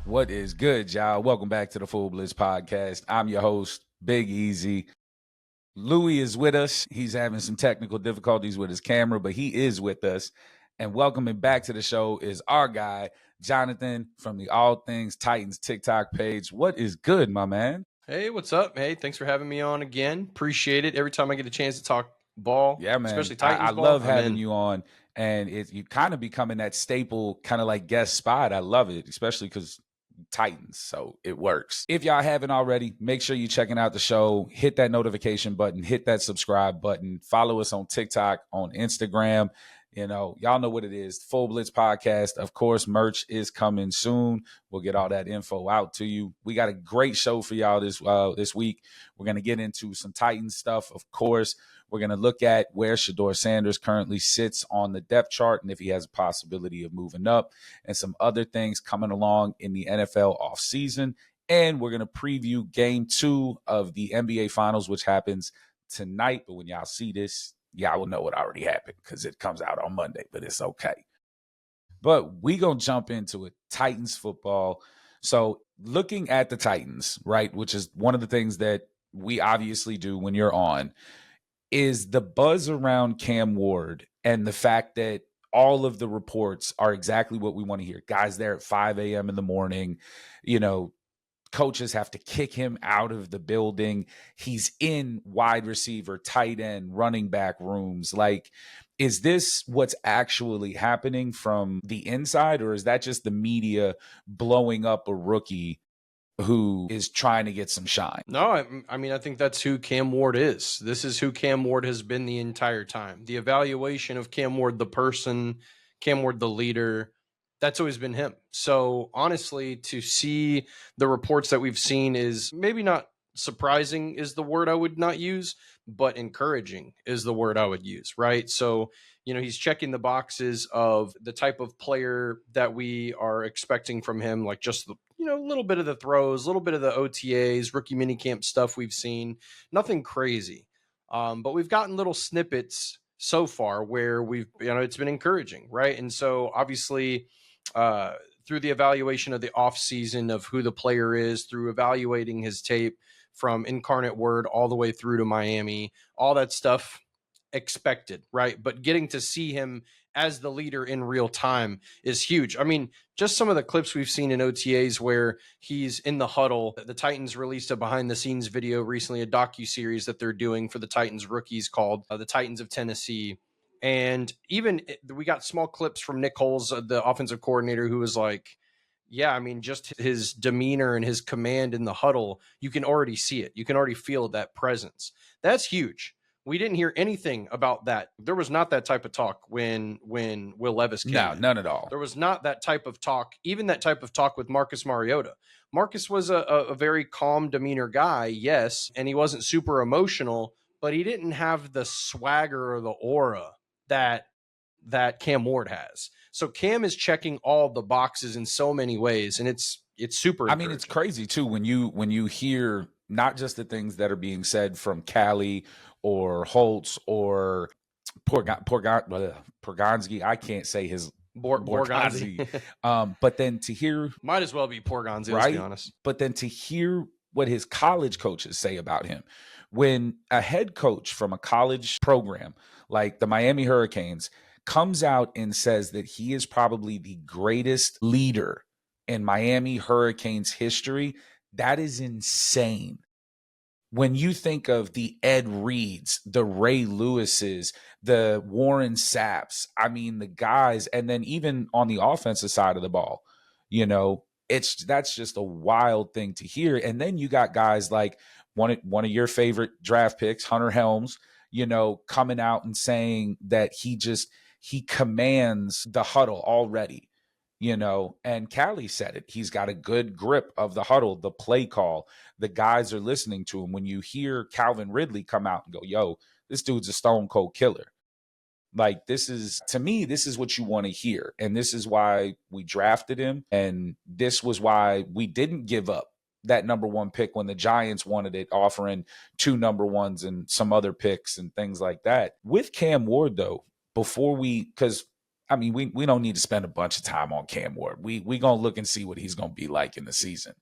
What is good, y'all? Welcome back to the Full Blitz Podcast. I'm your host, Big Easy. Louis is with us. He's having some technical difficulties with his camera, but he is with us. And welcoming back to the show is our guy, Jonathan, from the All Things Titans TikTok page. What is good, my man? Hey, what's up? Hey, thanks for having me on again. Appreciate it. Every time I get a chance to talk ball, Yeah, man. especially Titans I ball, love I'm having in. you on. And you kind of becoming that staple kind of like guest spot. I love it, especially because Titans, so it works. If y'all haven't already, make sure you're checking out the show. Hit that notification button, hit that subscribe button, follow us on TikTok, on Instagram. Y'all know what it is. Full Blitz Podcast. Of course, merch is coming soon. We'll get all that info out to you. We got a great show for y'all this week. We're going to get into some Titans stuff, of course. We're going to look at where Shedeur Sanders currently sits on the depth chart and if he has a possibility of moving up, and some other things coming along in the NFL offseason. And we're going to preview game 2 of the NBA Finals, which happens tonight. But when y'all see this, y'all will know what already happened because it comes out on Monday, but it's okay. But we going to jump into it. Titans football. So looking at the Titans, right, which is one of the things that we obviously do when you're on, is the buzz around Cam Ward and the fact that all of the reports are exactly what we want to hear. Guys there at 5 a.m. in the morning, coaches have to kick him out of the building. He's in wide receiver, tight end, running back rooms. Like, is this what's actually happening from the inside, or is that just the media blowing up a rookie who is trying to get some shine? No, I mean, I think that's who Cam Ward is. This is who Cam Ward has been the entire time. The evaluation of Cam Ward, the person, Cam Ward, the leader, that's always been him. So honestly, to see the reports that we've seen is maybe not surprising is the word I would not use, but encouraging is the word I would use, right? So, he's checking the boxes of the type of player that we are expecting from him, like just the, a little bit of the throws, a little bit of the OTAs, rookie minicamp stuff we've seen, nothing crazy. But we've gotten little snippets so far where it's been encouraging, right? And so obviously, through the evaluation of the offseason of who the player is, through evaluating his tape from Incarnate Word all the way through to Miami, all that stuff expected, right? But getting to see him as the leader in real time is huge. I mean, just some of the clips we've seen in OTAs where he's in the huddle. The Titans released a behind the scenes video recently, a docu-series that they're doing for the Titans rookies called The Titans of Tennessee. And even we got small clips from Nick Holes, the offensive coordinator, who was like, yeah, I mean, just his demeanor and his command in the huddle, you can already see it. You can already feel that presence. That's huge. We didn't hear anything about that. There was not that type of talk when Will Levis came in. None at all. There was not that type of talk, even that type of talk with Marcus Mariota. Marcus was a very calm demeanor guy, yes, and he wasn't super emotional, but he didn't have the swagger or the aura that Cam Ward has. So Cam is checking all the boxes in so many ways, and it's super. I mean, it's crazy too when you hear not just the things that are being said from Callie or Holtz or Porgansky. I can't say his Borgonzi. But then to hear, might as well be Porganzi, right? Let's be honest. But then to hear what his college coaches say about him, when a head coach from a college program like the Miami Hurricanes comes out and says that he is probably the greatest leader in Miami Hurricanes history, that is insane. When you think of the Ed Reeds, the Ray Lewises, the Warren Sapps, I mean, the guys, and then even on the offensive side of the ball, that's just a wild thing to hear. And then you got guys like one of your favorite draft picks, Hunter Helms, coming out and saying that he commands the huddle already. And Callie said it. He's got a good grip of the huddle, the play call. The guys are listening to him. When you hear Calvin Ridley come out and go, yo, this dude's a stone cold killer. Like, to me, this is what you want to hear. And this is why we drafted him. And this was why we didn't give up that number 1 pick when the Giants wanted it, offering 2 number 1s and some other picks and things like that. With Cam Ward, though, because I mean, we don't need to spend a bunch of time on Cam Ward. We gonna look and see what he's gonna be like in the season.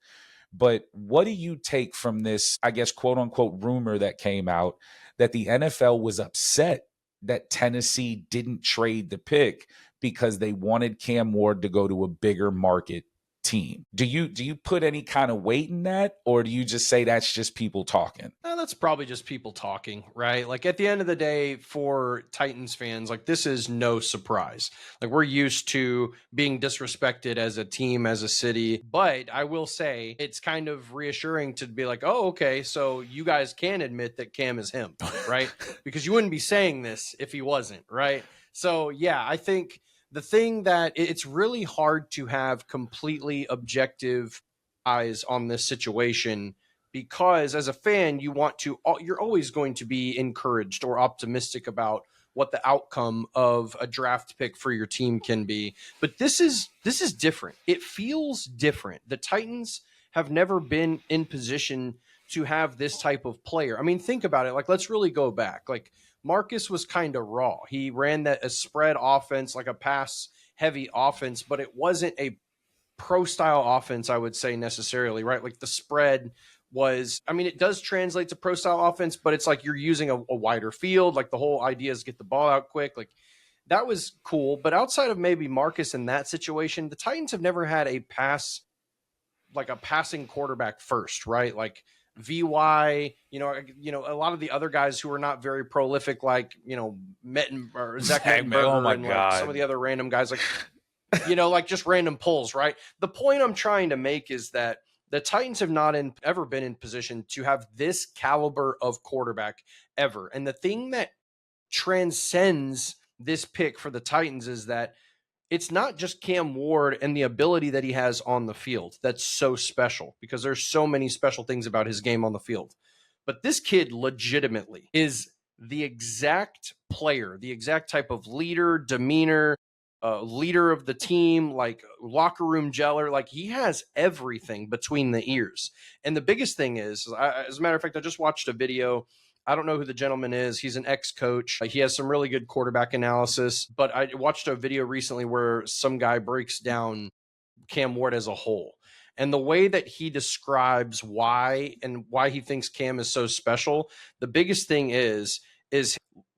But what do you take from this, I guess, quote unquote, rumor that came out that the NFL was upset that Tennessee didn't trade the pick because they wanted Cam Ward to go to a bigger market team? Do you put any kind of weight in that, or do you just say that's just people talking? That's probably just people talking, right? Like at the end of the day, for Titans fans, like this is no surprise. Like we're used to being disrespected as a team, as a city. But I will say it's kind of reassuring to be like, oh, okay, so you guys can admit that Cam is him, right? Because you wouldn't be saying this if he wasn't, right? So yeah, I think the thing that it's really hard to have completely objective eyes on this situation, because as a fan, you're always going to be encouraged or optimistic about what the outcome of a draft pick for your team can be. But this is different. It feels different. The Titans have never been in position to have this type of player. I mean, think about it. Like, let's really go back. Like, Marcus was kind of raw. He ran a spread offense, like a pass heavy offense, but it wasn't a pro style offense, I would say, necessarily, right? Like the spread was, I mean, it does translate to pro style offense, but it's like you're using a wider field. Like the whole idea is get the ball out quick. Like that was cool. But outside of maybe Marcus in that situation, the Titans have never had a passing quarterback first, right? Like VY, a lot of the other guys who are not very prolific, like, Metten or Zach Mettenberger and like some of the other random guys, like, like just random pulls, right? The point I'm trying to make is that the Titans have not ever been in position to have this caliber of quarterback ever. And the thing that transcends this pick for the Titans is that it's not just Cam Ward and the ability that he has on the field that's so special, because there's so many special things about his game on the field. But this kid legitimately is the exact player, the exact type of leader, demeanor, leader of the team, like locker room geller. Like he has everything between the ears. And the biggest thing is, as a matter of fact, I just watched a video. I don't know who the gentleman is. He's an ex-coach. He has some really good quarterback analysis, but I watched a video recently where some guy breaks down Cam Ward as a whole. And the way that he describes why he thinks Cam is so special, the biggest thing is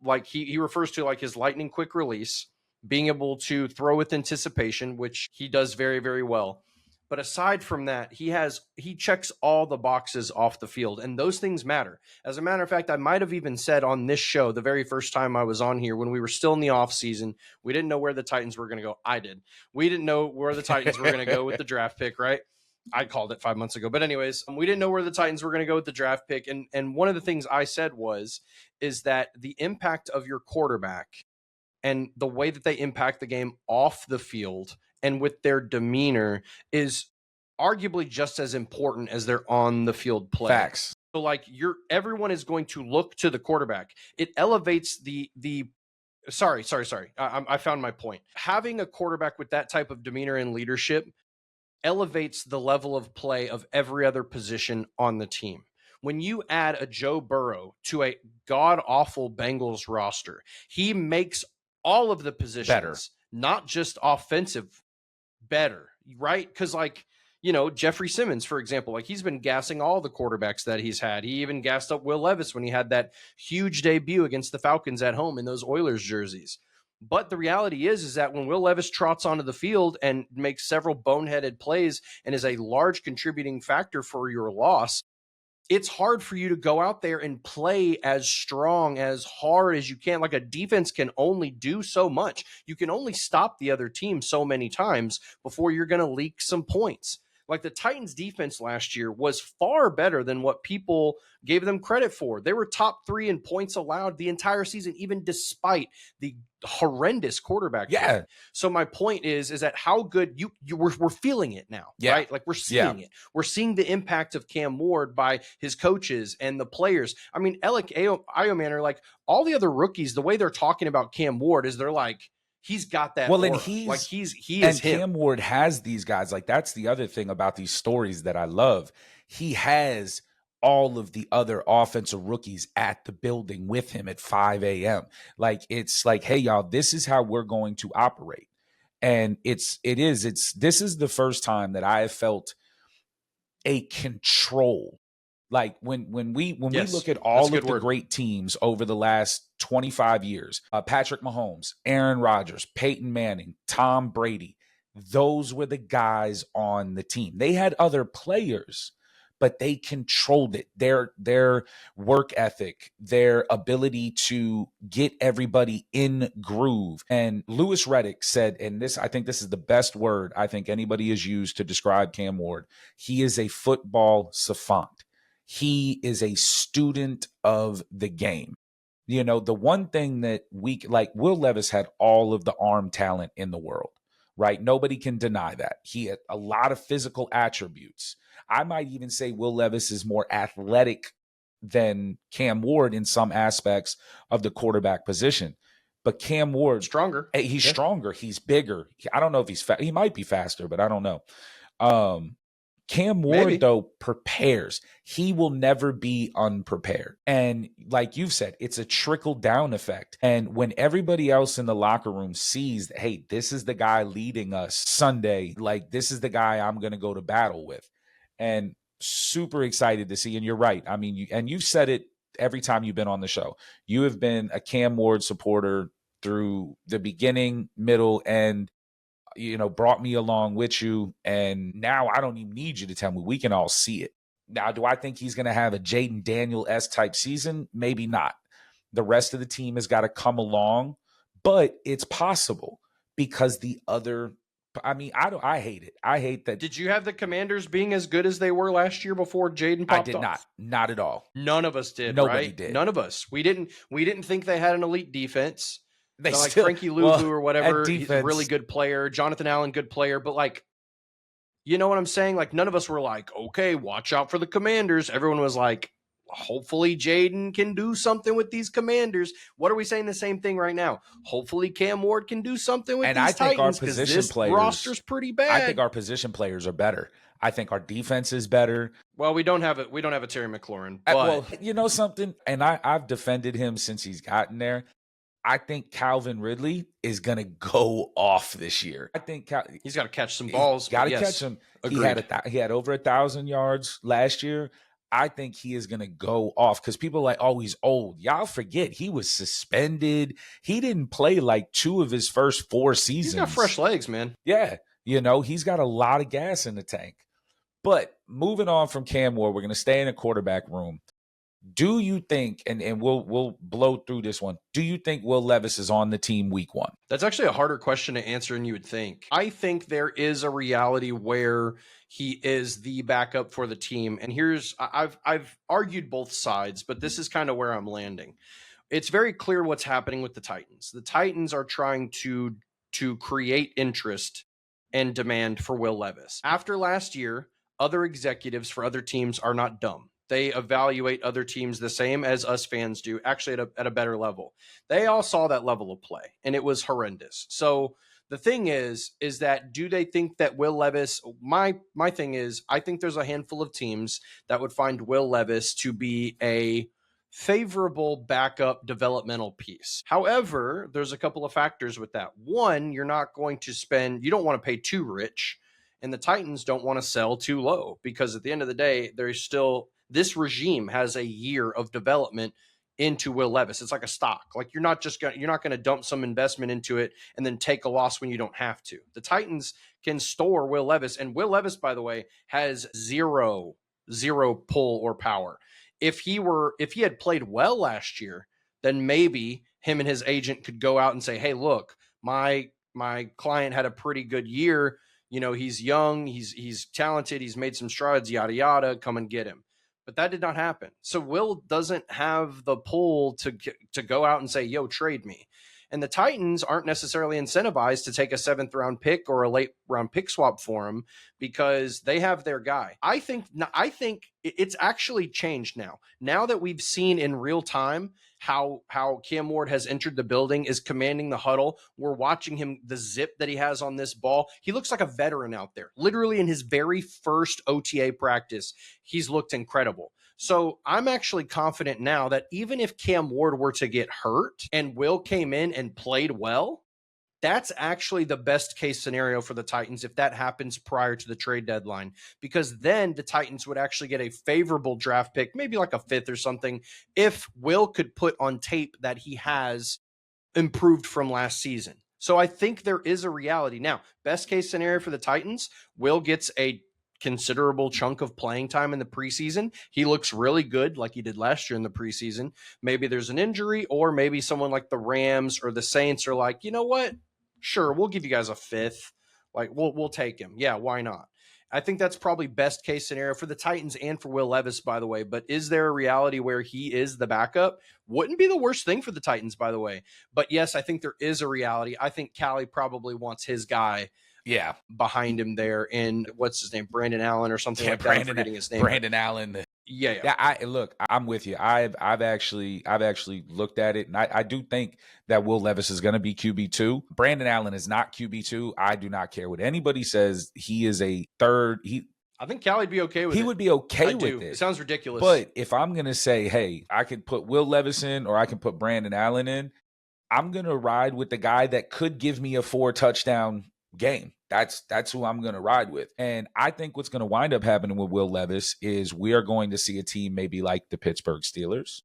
like he refers to like his lightning quick release, being able to throw with anticipation, which he does very, very well. But aside from that, he checks all the boxes off the field, and those things matter. As a matter of fact, I might have even said on this show the very first time I was on here, when we were still in the offseason, we didn't know where the Titans were going to go. I did. We didn't know where the Titans were going to go with the draft pick, right? I called it 5 months ago. But anyways, we didn't know where the Titans were going to go with the draft pick. And one of the things I said is that the impact of your quarterback and the way that they impact the game off the field and with their demeanor is arguably just as important as their on the field play. Facts. So like everyone is going to look to the quarterback. It elevates sorry. I found my point. Having a quarterback with that type of demeanor and leadership elevates the level of play of every other position on the team. When you add a Joe Burrow to a god-awful Bengals roster, he makes all of the positions better, not just offensive, better, right? Because Jeffrey Simmons, for example, like he's been gassing all the quarterbacks that he's had. He even gassed up Will Levis when he had that huge debut against the Falcons at home in those Oilers jerseys. But the reality is that when Will Levis trots onto the field and makes several boneheaded plays and is a large contributing factor for your loss, it's hard for you to go out there and play as strong, as hard as you can. Like a defense can only do so much. You can only stop the other team so many times before you're going to leak some points. Like the Titans defense last year was far better than what people gave them credit for. They were top 3 in points allowed the entire season, even despite the horrendous quarterback play. Yeah. So my point is that how good we're feeling it now, right? Like we're seeing it. We're seeing the impact of Cam Ward by his coaches and the players. I mean, Alec Iomanner, like all the other rookies, the way they're talking about Cam Ward is they're like, he's got that. Well, aura. and he is him. Cam Ward has these guys. Like that's the other thing about these stories that I love. He has all of the other offensive rookies at the building with him at 5 a.m. Like, it's like, hey, y'all, this is how we're going to operate. And this is the first time that I have felt a control. Like when we Yes, look at that's a all good of the word. great teams over the last 25 years, Patrick Mahomes, Aaron Rodgers, Peyton Manning, Tom Brady, those were the guys on the team. They had other players, but they controlled it. Their work ethic, their ability to get everybody in groove. And Louis Riddick said, and I think this is the best word I think anybody has used to describe Cam Ward. He is a football savant. He is a student of the game. You know, the one thing that Will Levis had all of the arm talent in the world, right? Nobody can deny that. He had a lot of physical attributes. I might even say Will Levis is more athletic than Cam Ward in some aspects of the quarterback position. But Cam Ward, Stronger. he's Yeah. stronger. He's bigger. I don't know if he might be faster, but I don't know. Cam Ward, though, prepares. He will never be unprepared. And like you've said, it's a trickle-down effect. And when everybody else in the locker room sees that, hey, this is the guy leading us Sunday, like this is the guy I'm going to go to battle with. And super excited to see. And you're right. I mean, you've said it every time you've been on the show. You have been a Cam Ward supporter through the beginning, middle, and brought me along with you. And now I don't even need you to tell me. We can all see it. Now, do I think he's going to have a Jaden Daniel-esque type season? Maybe not. The rest of the team has got to come along, but it's possible because I hate it. I hate that. Did you have the Commanders being as good as they were last year before Jaden popped off? I did not at all. None of us did. Nobody right? did. None of us. We didn't think they had an elite defense. They like still, Frankie Louvu or whatever, defense, he's a really good player. Jonathan Allen, good player. But like, you know what I'm saying? Like, none of us were like, okay, watch out for the Commanders. Everyone was like, hopefully Jaden can do something with these Commanders. What are we saying the same thing right now? Hopefully Cam Ward can do something with these Titans, because this roster's pretty bad. I think our position players are better. I think our defense is better. Well, we don't have a Terry McLaurin. But well, you know something? And I've defended him since he's gotten there. I think Calvin Ridley is going to go off this year. I think he's got to catch some balls. Got to catch them. He had over 1,000 yards last year. I think he is going to go off because people are like, oh, he's old. Y'all forget he was suspended. He didn't play like 2 of his first 4 seasons. He's got fresh legs, man. Yeah. He's got a lot of gas in the tank. But moving on from Cam Ward, we're going to stay in the quarterback room. Do you think, and we'll blow through this one, do you think Will Levis is on the team week 1? That's actually a harder question to answer than you would think. I think there is a reality where he is the backup for the team. And I've argued both sides, but this is kind of where I'm landing. It's very clear what's happening with the Titans. The Titans are trying to create interest and demand for Will Levis. After last year, other executives for other teams are not dumb. They evaluate other teams the same as us fans do, actually at a better level. They all saw that level of play, and it was horrendous. So the thing is that do they think that Will Levis, my thing is, I think there's a handful of teams that would find Will Levis to be a favorable backup developmental piece. However, there's a couple of factors with that. One, you don't want to pay too rich, and the Titans don't want to sell too low, because at the end of the day, this regime has a year of development into Will Levis. It's like a stock. Like you're not going to dump some investment into it and then take a loss when you don't have to. The Titans can store Will Levis, and Will Levis, by the way, has zero pull or power. If he had played well last year, then maybe him and his agent could go out and say, hey, look, my client had a pretty good year. He's young, he's talented, he's made some strides, yada, yada, come and get him. But that did not happen. So Will doesn't have the pull to go out and say, yo, trade me. And the Titans aren't necessarily incentivized to take a 7th round pick or a late round pick swap for him, because they have their guy. I think it's actually changed now. Now that we've seen in real time how Cam Ward has entered the building, is commanding the huddle. We're watching him, the zip that he has on this ball. He looks like a veteran out there. Literally in his very first OTA practice, he's looked incredible. So I'm actually confident now that even if Cam Ward were to get hurt and Will came in and played well, that's actually the best case scenario for the Titans if that happens prior to the trade deadline, because then the Titans would actually get a favorable draft pick, maybe like a fifth or something, if Will could put on tape that he has improved from last season. So I think there is a reality. Now, best case scenario for the Titans, Will gets a considerable chunk of playing time in the preseason. He looks really good like he did last year in the preseason. Maybe there's an injury, or maybe someone like the Rams or the Saints are like, you know what? Sure, we'll give you guys a fifth. Like we'll take him. Yeah, why not? I think that's probably best case scenario for the Titans and for Will Levis, by the way. But is there a reality where he is the backup? Wouldn't be the worst thing for the Titans, by the way. But yes, I think there is a reality. I think Callie probably wants his guy behind him there in, what's his name, Brandon Allen or something like that. I'm forgetting his name. Brandon Allen. Yeah. Look, I'm with you. I've actually looked at it, and I do think that Will Levis is going to be QB2. Brandon Allen is not QB2. I do not care what anybody says. He is a third. I think Callie'd be okay with it. He would be okay with it. It sounds ridiculous. But if I'm going to say, hey, I could put Will Levis in or I can put Brandon Allen in, I'm going to ride with the guy that could give me a 4-touchdown game. That's who I'm going to ride with. And I think what's going to wind up happening with Will Levis is we are going to see a team maybe like the Pittsburgh Steelers,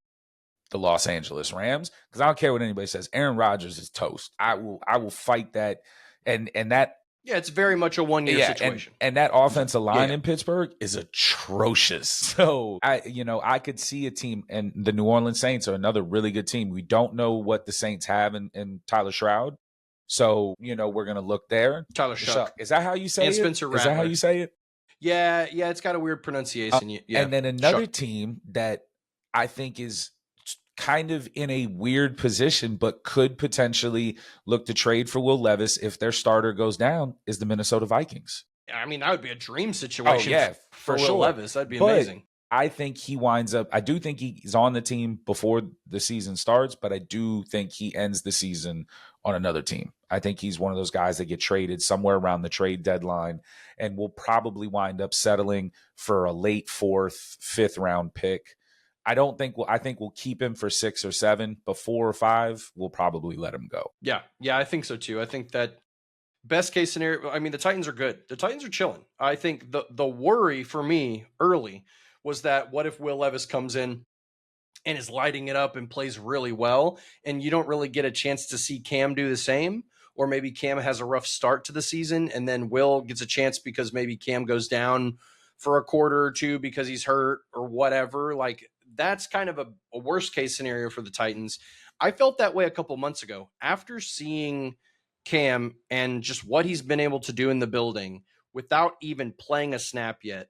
the Los Angeles Rams, because I don't care what anybody says. Aaron Rodgers is toast. I will fight that. And that. Yeah, it's very much a one-year situation. And that offensive line in Pittsburgh is atrocious. So I could see a team, and the New Orleans Saints are another really good team. We don't know what the Saints have in Tyler Stroud. So, we're going to look there. Tyler Shuck. Is that how you say and it? Spencer Rattler. Is that how you say it? Yeah, it's got a weird pronunciation. And then another team that I think is kind of in a weird position, but could potentially look to trade for Will Levis if their starter goes down, is the Minnesota Vikings. I mean, that would be a dream situation for sure. Will Levis. That'd be amazing. I think he winds up, I do think he's on the team before the season starts, but I do think he ends the season on another team. I think he's one of those guys that get traded somewhere around the trade deadline and will probably wind up settling for a late 4th, 5th round pick. I think we'll keep him for 6 or 7, but 4 or 5, we'll probably let him go. Yeah, I think so too. I think that best case scenario, I mean, the Titans are good. The Titans are chilling. I think the worry for me early was that what if Will Levis comes in and is lighting it up and plays really well, and you don't really get a chance to see Cam do the same, or maybe Cam has a rough start to the season and then Will gets a chance because maybe Cam goes down for a quarter or two because he's hurt or whatever. Like, that's kind of a worst case scenario for the Titans. I felt that way a couple months ago after seeing Cam and just what he's been able to do in the building without even playing a snap yet.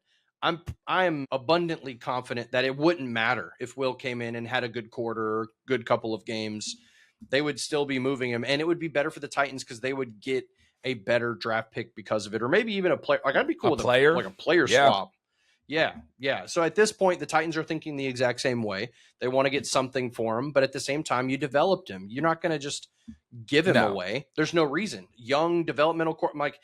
I'm abundantly confident that it wouldn't matter if Will came in and had a good quarter or good couple of games. They would still be moving him, and it would be better for the Titans because they would get a better draft pick because of it, or maybe even a player. Like, I'd be cool with a player swap. Yeah. So at this point, the Titans are thinking the exact same way. They want to get something for him, but at the same time, you developed him. You're not going to just give him away. There's no reason. Young developmental core. Like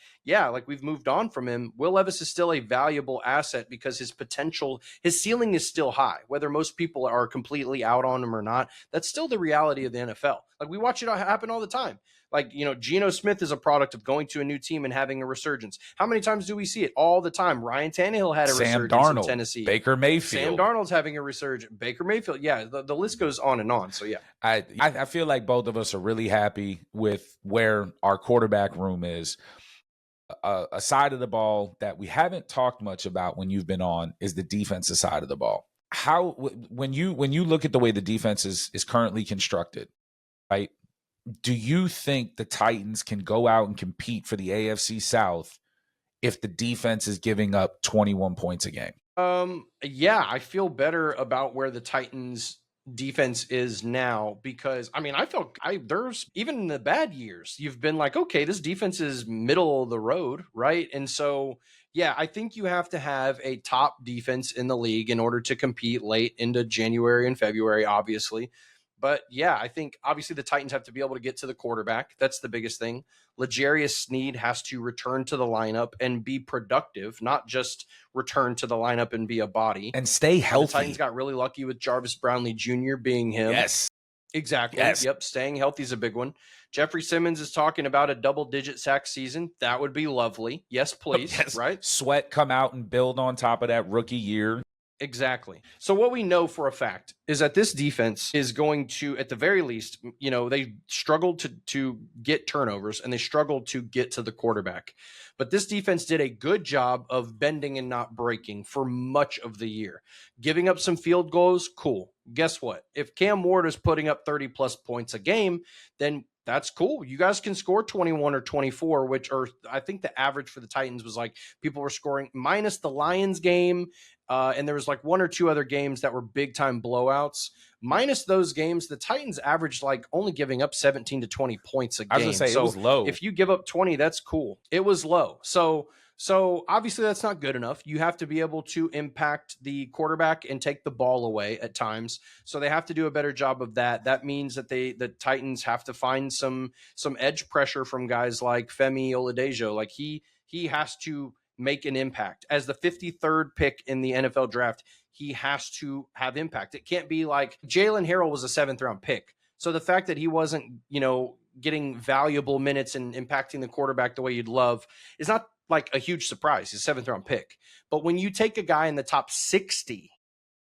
we've moved on from him. Will Levis is still a valuable asset because his potential, his ceiling is still high. Whether most people are completely out on him or not, that's still the reality of the NFL. Like, we watch it happen all the time. Like, Geno Smith is a product of going to a new team and having a resurgence. How many times do we see it? All the time. Ryan Tannehill had a resurgence in Tennessee. Baker Mayfield. Sam Darnold's having a resurgence. Baker Mayfield. Yeah, the list goes on and on. So, yeah. I feel like both of us are really happy with where our quarterback room is. A side of the ball that we haven't talked much about when you've been on is the defensive side of the ball. How, when you look at the way the defense is currently constructed, right? Do you think the Titans can go out and compete for the AFC South if the defense is giving up 21 points a game? Yeah, I feel better about where the Titans defense is now because, I mean, there's even in the bad years, you've been like, okay, this defense is middle of the road, right? And so, yeah, I think you have to have a top defense in the league in order to compete late into January and February, obviously. But yeah, I think obviously the Titans have to be able to get to the quarterback. That's the biggest thing. L'Jarius Sneed has to return to the lineup and be productive, not just return to the lineup and be a body. And stay healthy. The Titans got really lucky with Jarvis Brownlee Jr. being him. Yes. Exactly. Yes. Yep. Staying healthy is a big one. Jeffrey Simmons is talking about a double-digit sack season. That would be lovely. Yes, please. Yes. Right? Sweat come out and build on top of that rookie year. Exactly. So what we know for a fact is that this defense is going to, at the very least, they struggled to get turnovers and they struggled to get to the quarterback. But this defense did a good job of bending and not breaking for much of the year. Giving up some field goals, cool. Guess what? If Cam Ward is putting up 30-plus points a game, then that's cool. You guys can score 21 or 24, or I think the average for the Titans was like people were scoring minus the Lions game. And there was like one or two other games that were big time blowouts. Minus those games, the Titans averaged like only giving up 17 to 20 points a game. I was going to say, it was low. If you give up 20, that's cool. It was low. So obviously that's not good enough. You have to be able to impact the quarterback and take the ball away at times. So they have to do a better job of that. That means that the Titans have to find some edge pressure from guys like Femi Oladejo. Like he has to make an impact. As the 53rd pick in the NFL draft, he has to have impact. It can't be like Jalen Harrell was a 7th round pick. So the fact that he wasn't, getting valuable minutes and impacting the quarterback the way you'd love is not like a huge surprise. He's a 7th round pick. But when you take a guy in the top 60,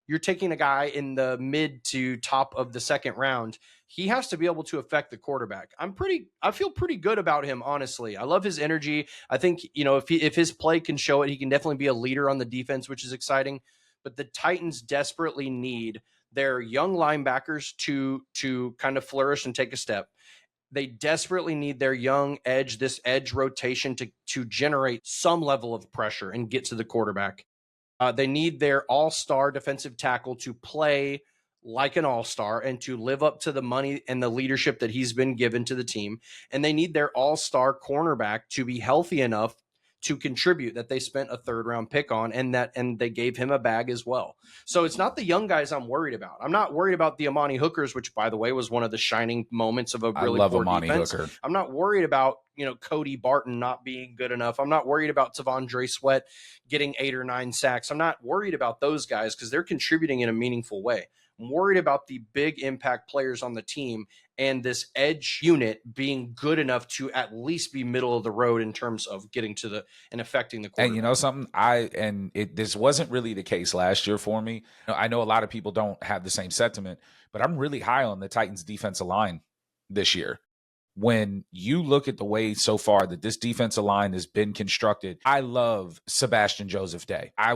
you're taking a guy in the mid to top of the 2nd round. He has to be able to affect the quarterback. I feel pretty good about him, honestly. I love his energy. I think, if his play can show it, he can definitely be a leader on the defense, which is exciting. But the Titans desperately need their young linebackers to kind of flourish and take a step. They desperately need their young edge, this edge rotation to generate some level of pressure and get to the quarterback. They need their all-star defensive tackle to play like an all-star and to live up to the money and the leadership that he's been given to the team. And they need their all-star cornerback to be healthy enough to contribute, that they spent a 3rd round pick on, and they gave him a bag as well. So it's not the young guys I'm worried about. I'm not worried about the Amani Hookers, which, by the way, was one of the shining moments of a really poor Amani defense. Hooker. I'm not worried about, Cody Barton not being good enough. I'm not worried about T'Vondre Sweat getting 8 or 9 sacks. I'm not worried about those guys because they're contributing in a meaningful way. I'm worried about the big impact players on the team and this edge unit being good enough to at least be middle of the road in terms of getting to and affecting the quarterback. And you know something, this wasn't really the case last year for me. I know a lot of people don't have the same sentiment, but I'm really high on the Titans defensive line this year. When you look at the way so far that this defensive line has been constructed, I love Sebastian Joseph Day. I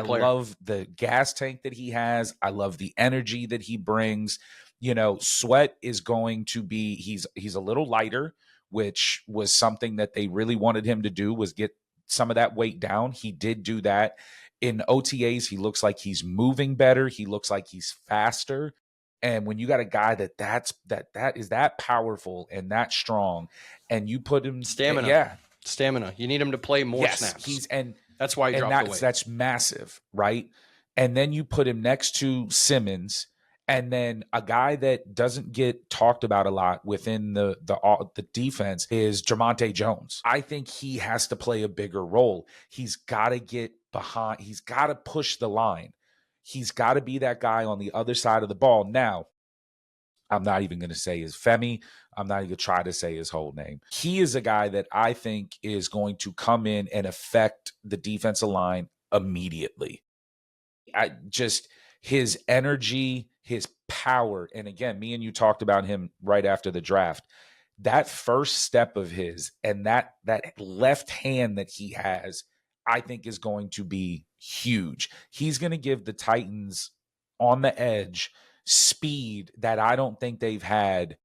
love the gas tank that he has. I love the energy that he brings. Sweat is going to be, he's a little lighter, which was something that they really wanted him to do, was get some of that weight down. He did do that. In OTAs, he looks like he's moving better. He looks like he's faster. And when you got a guy that is that powerful and that strong, and you put him stamina. You need him to play more snaps. That's why he dropped the weight. That's massive, right? And then you put him next to Simmons, and then a guy that doesn't get talked about a lot within the defense is Jermonte Jones. I think he has to play a bigger role. He's got to get behind. He's got to push the line. He's got to be that guy on the other side of the ball. Now, I'm not even going to say his Femi. I'm not even going to try to say his whole name. He is a guy that I think is going to come in and affect the defensive line immediately. His energy, his power. And again, me and you talked about him right after the draft. That first step of his and that left hand that he has, I think is going to be huge. He's going to give the Titans on the edge speed that I don't think they've had.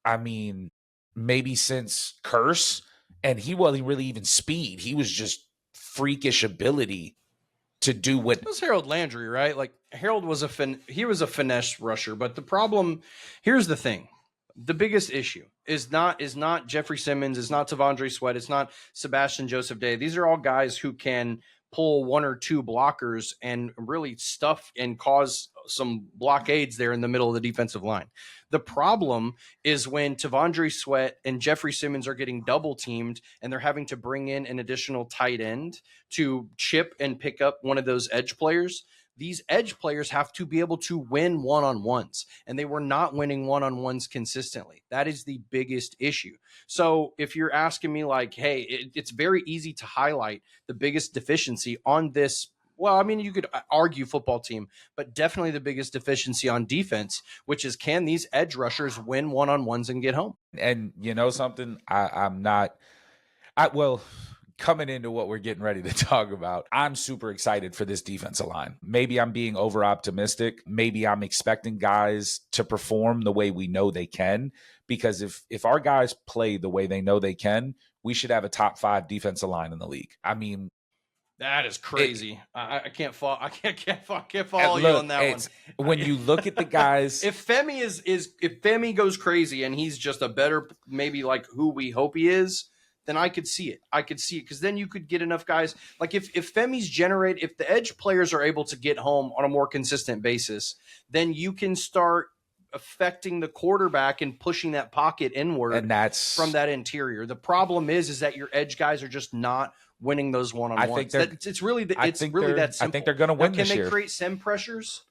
I mean, maybe since Curse, and he wasn't really even speed. He was just freakish ability to do what. It was Harold Landry, right? Like Harold was he was a finesse rusher, but the problem, here's the thing. The biggest issue is not Jeffrey Simmons, it's not T'Vondre Sweat, it's not Sebastian Joseph Day. These are all guys who can pull 1 or 2 blockers and really stuff and cause blockades there in the middle of the defensive line. The problem is when Tavondre Sweat and Jeffrey Simmons are getting double teamed and they're having to bring in an additional tight end to chip and pick up one of those edge players. These edge players have to be able to win one-on-ones, and they were not winning one-on-ones consistently. That is the biggest issue. So if you're asking me like, hey, it's very easy to highlight the biggest deficiency on this. Well, I mean, you could argue football team, but definitely the biggest deficiency on defense, which is, can these edge rushers win one-on-ones and get home? And you know something, coming into what we're getting ready to talk about, I'm super excited for this defensive line. Maybe I'm being over optimistic. Maybe I'm expecting guys to perform the way we know they can, because if our guys play the way they know they can, we should have a top 5 defensive line in the league. I mean, that is crazy. I can't follow. I can't follow you on that one. When you look at the guys, if Femi goes crazy and he's just a better, maybe like who we hope he is, then I could see it. Because then you could get enough guys. Like if the edge players are able to get home on a more consistent basis, then you can start affecting the quarterback and pushing that pocket inward, and that's from that interior. The problem is that your edge guys are just not winning those one-on-ones. It's really that simple. I think they're going to win this year. Can they create sem pressures?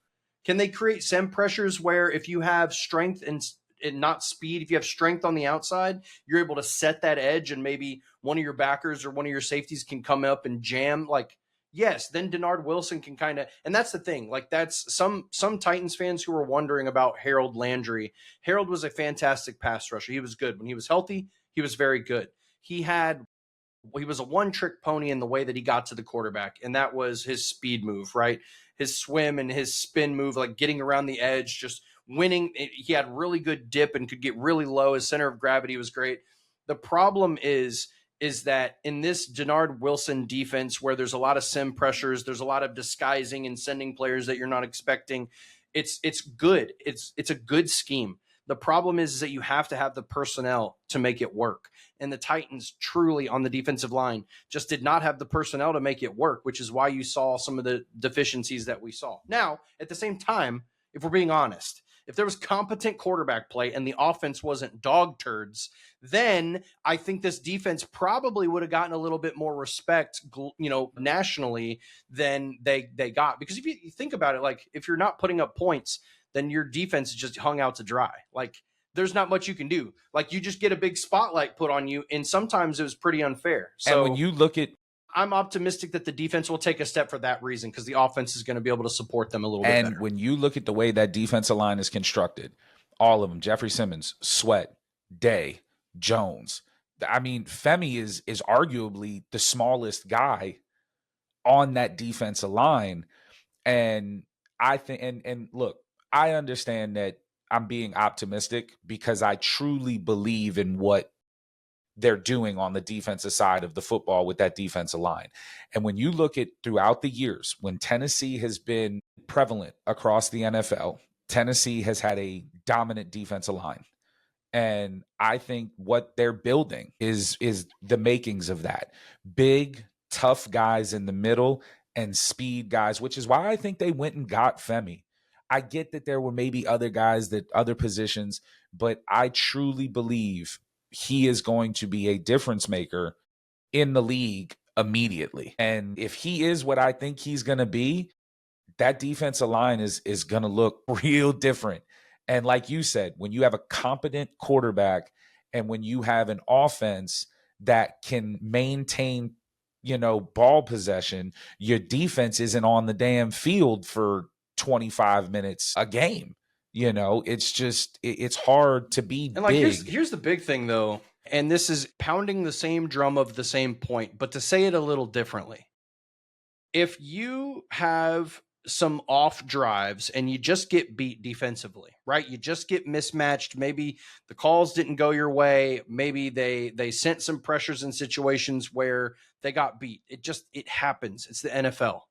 Can they create sem pressures where if you have strength and not speed, if you have strength on the outside, you're able to set that edge and maybe one of your backers or one of your safeties can come up and jam? Like, yes, then Denard Wilson can kind of, and that's the thing. Like, that's some Titans fans who were wondering about Harold Landry. Harold was a fantastic pass rusher. He was good. When he was healthy, he was very good. He was a one-trick pony in the way that he got to the quarterback, and that was his speed move, right? His swim and his spin move, like getting around the edge, just winning. He had really good dip and could get really low. His center of gravity was great. The problem is that in this Denard Wilson defense, where there's a lot of sim pressures, there's a lot of disguising and sending players that you're not expecting, it's good. It's a good scheme. The problem is that you have to have the personnel to make it work. And the Titans truly on the defensive line just did not have the personnel to make it work, which is why you saw some of the deficiencies that we saw. Now, at the same time, if we're being honest, if there was competent quarterback play and the offense wasn't dog turds, then I think this defense probably would have gotten a little bit more respect, nationally than they got. Because if you think about it, like if you're not putting up points, then your defense is just hung out to dry. Like there's not much you can do. Like you just get a big spotlight put on you, and sometimes it was pretty unfair. So and when you look at, I'm optimistic that the defense will take a step for that reason, because the offense is going to be able to support them a little bit better. And when you look at the way that defensive line is constructed, all of them, Jeffrey Simmons, Sweat, Day, Jones. I mean, Femi is arguably the smallest guy on that defensive line. And I think, and look, I understand that I'm being optimistic because I truly believe in what they're doing on the defensive side of the football with that defensive line. And when you look at throughout the years, when Tennessee has been prevalent across the NFL, Tennessee has had a dominant defensive line. And I think what they're building is the makings of that. Big, tough guys in the middle and speed guys, which is why I think they went and got Femi. I get that there were maybe other guys other positions, but I truly believe he is going to be a difference maker in the league immediately. And if he is what I think he's going to be, that defensive line is going to look real different. And like you said, when you have a competent quarterback and when you have an offense that can maintain, ball possession, your defense isn't on the damn field for 25 minutes a game. It's just, it's hard to be and like, big. Here's the big thing though. And this is pounding the same drum of the same point, but to say it a little differently. If you have some off drives and you just get beat defensively, right? You just get mismatched. Maybe the calls didn't go your way. Maybe they sent some pressures in situations where they got beat. It happens. It's the NFL.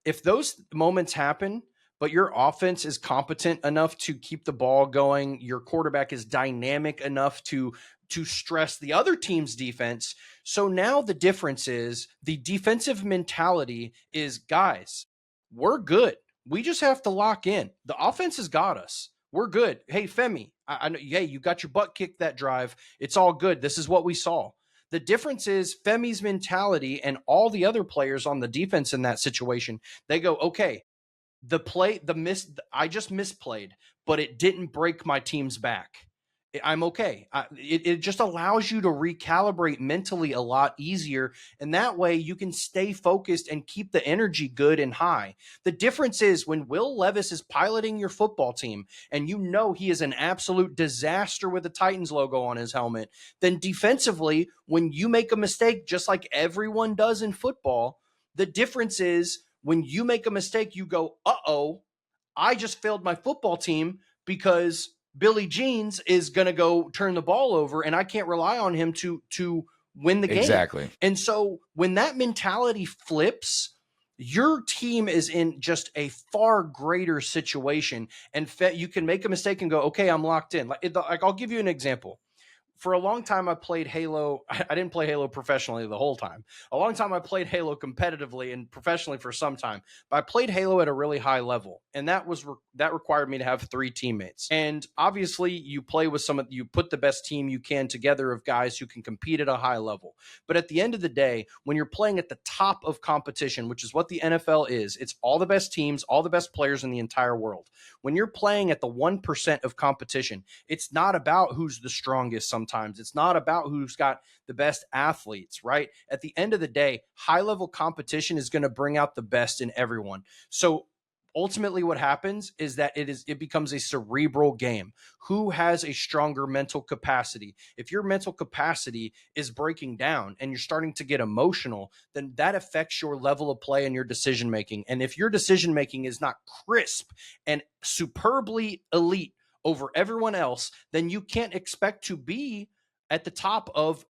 If those moments happen, but your offense is competent enough to keep the ball going, your quarterback is dynamic enough to stress the other team's defense. So now the difference is the defensive mentality is, guys, we're good. We just have to lock in. The offense has got us. We're good. Hey, Femi, I know, hey, you got your butt kicked that drive. It's all good. This is what we saw. The difference is Femi's mentality and all the other players on the defense in that situation. They go, okay, I just misplayed, but it didn't break my team's back. I'm okay. It just allows you to recalibrate mentally a lot easier. And that way you can stay focused and keep the energy good and high. The difference is when Will Levis is piloting your football team and you know he is an absolute disaster with the Titans logo on his helmet, then defensively, when you make a mistake, just like everyone does in football, the difference is when you make a mistake, you go, uh-oh, I just failed my football team because Billy Jeans is going to go turn the ball over and I can't rely on him to win the game. Exactly. And so when that mentality flips, your team is in just a far greater situation, and you can make a mistake and go, okay, I'm locked in. Like I'll give you an example. For a long time, I played Halo. I didn't play Halo professionally the whole time. A long time, I played Halo competitively and professionally for some time. But I played Halo at a really high level, and that required me to have 3 teammates. And obviously, you play with you put the best team you can together of guys who can compete at a high level. But at the end of the day, when you're playing at the top of competition, which is what the NFL is, it's all the best teams, all the best players in the entire world. When you're playing at the 1% of competition, it's not about who's the strongest sometimes. It's not about who's got the best athletes, right? At the end of the day, high-level competition is going to bring out the best in everyone. So ultimately what happens is that it becomes a cerebral game. Who has a stronger mental capacity? If your mental capacity is breaking down and you're starting to get emotional, then that affects your level of play and your decision making. And if your decision making is not crisp and superbly elite over everyone else, then you can't expect to be at the top of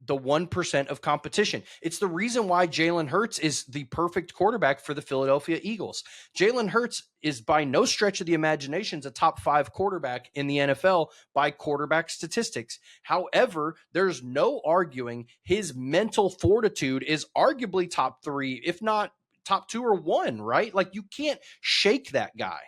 the 1% of competition. It's the reason why Jalen Hurts is the perfect quarterback for the Philadelphia Eagles. Jalen Hurts is by no stretch of the imagination a top 5 quarterback in the NFL by quarterback statistics. However, there's no arguing his mental fortitude is arguably top 3, if not top 2 or 1, right? Like you can't shake that guy.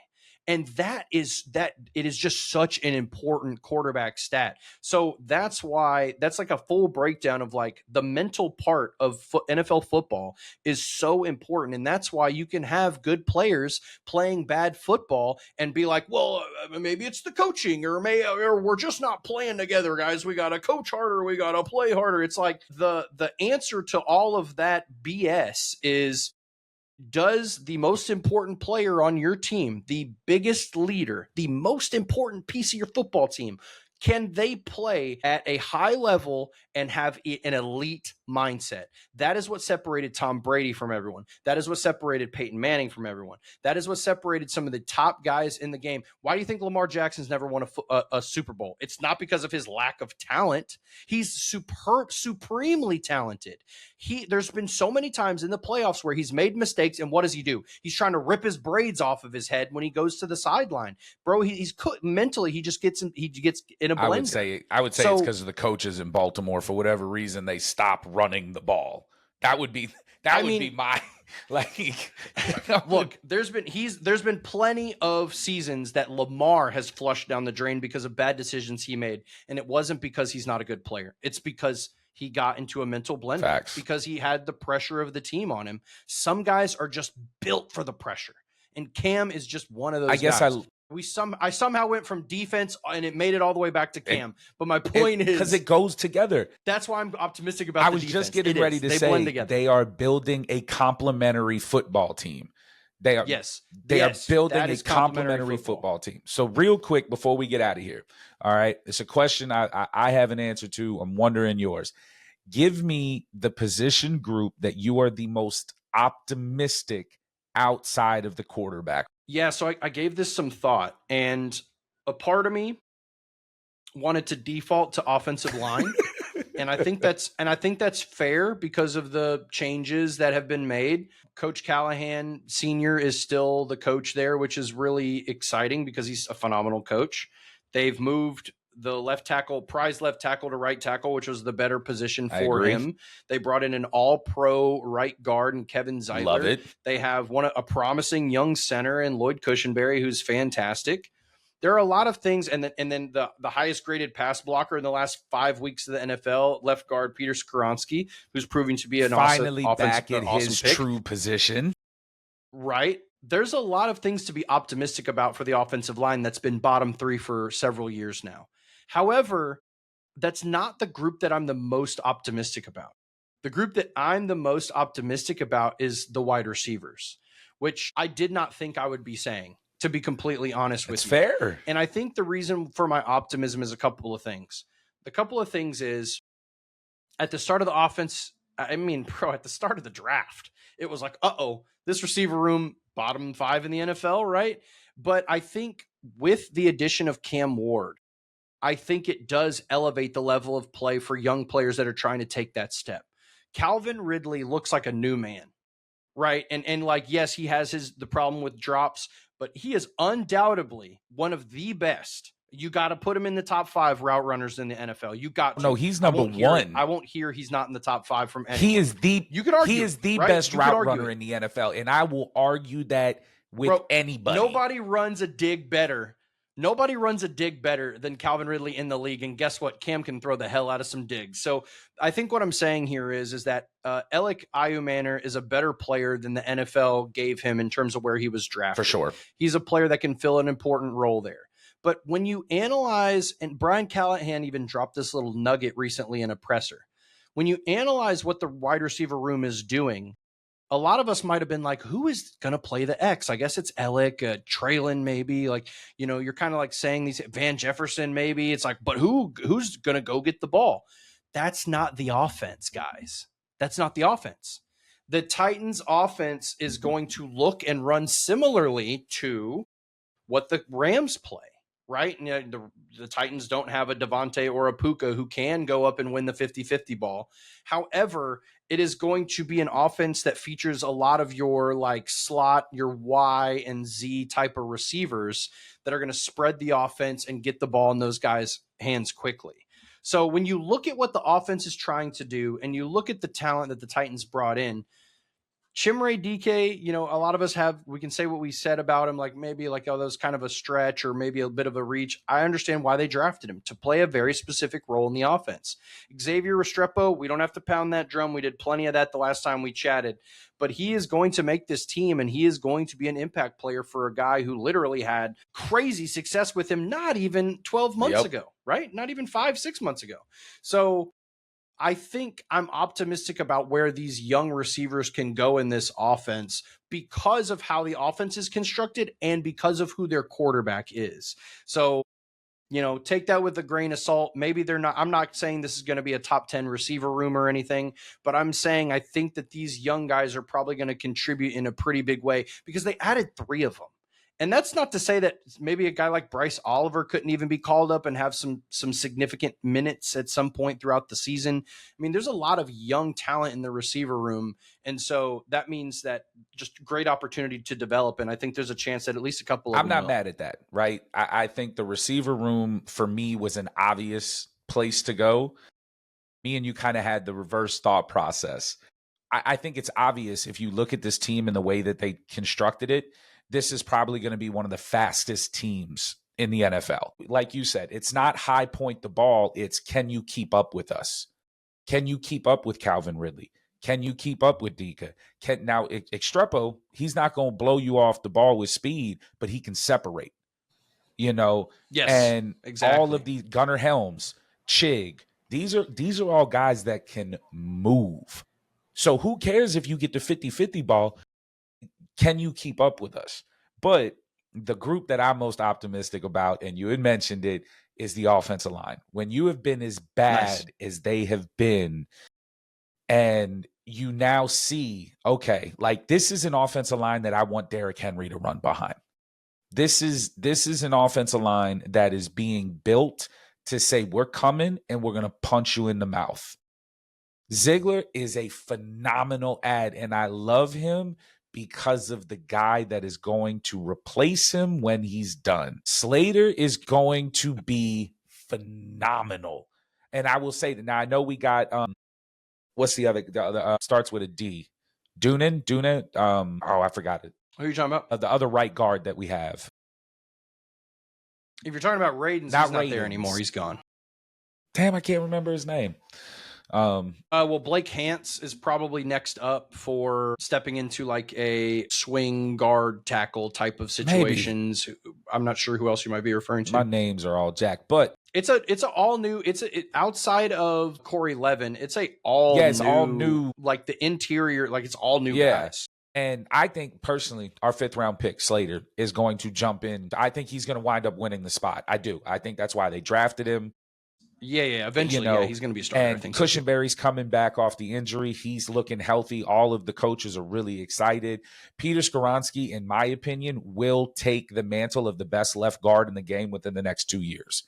And it is just such an important quarterback stat. So that's why that's like a full breakdown of like the mental part of NFL football is so important. And that's why you can have good players playing bad football and be like, well, maybe it's the coaching or we're just not playing together, guys. We got to coach harder. We got to play harder. It's like the answer to all of that BS is, does the most important player on your team, the biggest leader, the most important piece of your football team, can they play at a high level and have an elite mindset? That is what separated Tom Brady from everyone. That is what separated Peyton Manning from everyone. That is what separated some of the top guys in the game. Why do you think Lamar Jackson's never won a Super Bowl? It's not because of his lack of talent. He's supremely talented. There's been so many times in the playoffs where he's made mistakes, and what does he do? He's trying to rip his braids off of his head when he goes to the sideline. Bro, he's mentally, he gets in a blender. I would say it's because of the coaches in Baltimore. For whatever reason, they stop running the ball. That would be my like. Look, there's been plenty of seasons that Lamar has flushed down the drain because of bad decisions he made, and it wasn't because he's not a good player. It's because he got into a mental blender. Facts. Because he had the pressure of the team on him. Some guys are just built for the pressure, and Cam is just one of those guys. I somehow went from defense and it made it all the way back to Cam. But my point is, because it goes together. That's why I'm optimistic about the defense. I was just getting ready to say they are building a complementary football team. They are building a complementary football team. So real quick before we get out of here, all right, it's a question I have an answer to. I'm wondering yours. Give me the position group that you are the most optimistic outside of the quarterback. Yeah, so I gave this some thought, and a part of me wanted to default to offensive line. And I think that's fair because of the changes that have been made. Coach Callahan Sr. is still the coach there, which is really exciting because he's a phenomenal coach. They've moved the left tackle, prize left tackle to right tackle, which was the better position I for agree. him. They brought in an all-pro right guard and Kevin Zeitler. Love it. They have a promising young center in Lloyd Cushenberry, who's fantastic. There are a lot of things, and then the highest graded pass blocker in the last 5 weeks of the NFL, left guard Peter Skoronski, who's proving to be an finally back in awesome his pick. true position. Right. There's a lot of things to be optimistic about for the offensive line that's been bottom 3 for several years now. However, that's not the group that I'm the most optimistic about. The group that I'm the most optimistic about is the wide receivers, which I did not think I would be saying, to be completely honest with you. It's fair. And I think the reason for my optimism is a couple of things. The couple of things is at the start of the offense, at the start of the draft, it was like, this receiver room, bottom 5 in the NFL, right? But I think with the addition of Cam Ward, I think it does elevate the level of play for young players that are trying to take that step. Calvin Ridley looks like a new man, right? And like, yes, he has the problem with drops, but he is undoubtedly one of the best. You got to put him in the top 5 route runners in the NFL. You got to. No, he's number 1. I won't hear he's not in the top 5 from anyone. You could argue he is the best route runner in the NFL, and I will argue that with anybody. Nobody runs a dig better. Nobody runs a dig better than Calvin Ridley in the league. And guess what? Cam can throw the hell out of some digs. So I think what I'm saying here is that Alec Ayumanor is a better player than the NFL gave him in terms of where he was drafted. For sure. He's a player that can fill an important role there. But when you analyze, and Brian Callahan even dropped this little nugget recently in a presser, when you analyze what the wide receiver room is doing, a lot of us might have been like, who is going to play the X? I guess it's Alec, Traylon maybe. Like, you're kind of like saying these, Van Jefferson maybe. It's like, but who's going to go get the ball? That's not the offense, guys. That's not the offense. The Titans offense is going to look and run similarly to what the Rams play. Right? And, the Titans don't have a Devontae or a Puka who can go up and win the 50-50 ball. However, it is going to be an offense that features a lot of your like slot, your Y and Z type of receivers that are going to spread the offense and get the ball in those guys' hands quickly. So when you look at what the offense is trying to do and you look at the talent that the Titans brought in, Chimere DK, a lot of us we can say what we said about him, like maybe like, that was kind of a stretch or maybe a bit of a reach. I understand why they drafted him, to play a very specific role in the offense. Xavier Restrepo, we don't have to pound that drum. We did plenty of that the last time we chatted, but he is going to make this team and he is going to be an impact player for a guy who literally had crazy success with him not even 12 months ago, right? Not even 5-6 months ago. So I think I'm optimistic about where these young receivers can go in this offense because of how the offense is constructed and because of who their quarterback is. So, take that with a grain of salt. Maybe they're not. I'm not saying this is going to be a top 10 receiver room or anything, but I'm saying I think that these young guys are probably going to contribute in a pretty big way because they added 3 of them. And that's not to say that maybe a guy like Bryce Oliver couldn't even be called up and have some significant minutes at some point throughout the season. I mean, there's a lot of young talent in the receiver room. And so that means that just great opportunity to develop. And I think there's a chance that at least a couple of I'm not mad at that, right? I think the receiver room for me was an obvious place to go. Me and you kind of had the reverse thought process. I think it's obvious if you look at this team and the way that they constructed it, this is probably going to be one of the fastest teams in the NFL. Like you said, it's not high point the ball. It's can you keep up with us? Can you keep up with Calvin Ridley? Can you keep up with Dika? Now, Estrepo, he's not going to blow you off the ball with speed, but he can separate, Yes, and exactly. All of these Gunnar Helms, Chig, these are all guys that can move. So who cares if you get the 50-50 ball? Can you keep up with us? But the group that I'm most optimistic about, and you had mentioned it, is the offensive line. When you have been as bad as they have been, and you now see, okay, like this is an offensive line that I want Derrick Henry to run behind. This is an offensive line that is being built to say, we're coming and we're going to punch you in the mouth. Ziegler is a phenomenal ad, and I love him because of the guy that is going to replace him when he's done. Slater is going to be phenomenal. And I will say that now I know we got what's the other starts with a D. Dunan. I forgot it. Who are you talking about? The other right guard that we have. If you're talking about Radens, he's not there anymore. He's gone. Damn, I can't remember his name. Well, Blake Hance is probably next up for stepping into like a swing guard tackle type of situations. Maybe. I'm not sure who else you might be referring to. My names are all jacked, but it's a all new. Outside of Corey Levin, it's all new. Like the interior, like it's all new guys. And I think personally, our 5th round pick Slater is going to jump in. I think he's going to wind up winning the spot. I do. I think that's why they drafted him. Yeah. Eventually, he's going to be a starter. And I think Cushenberry's coming back off the injury. He's looking healthy. All of the coaches are really excited. Peter Skoronski, in my opinion, will take the mantle of the best left guard in the game within the next 2 years.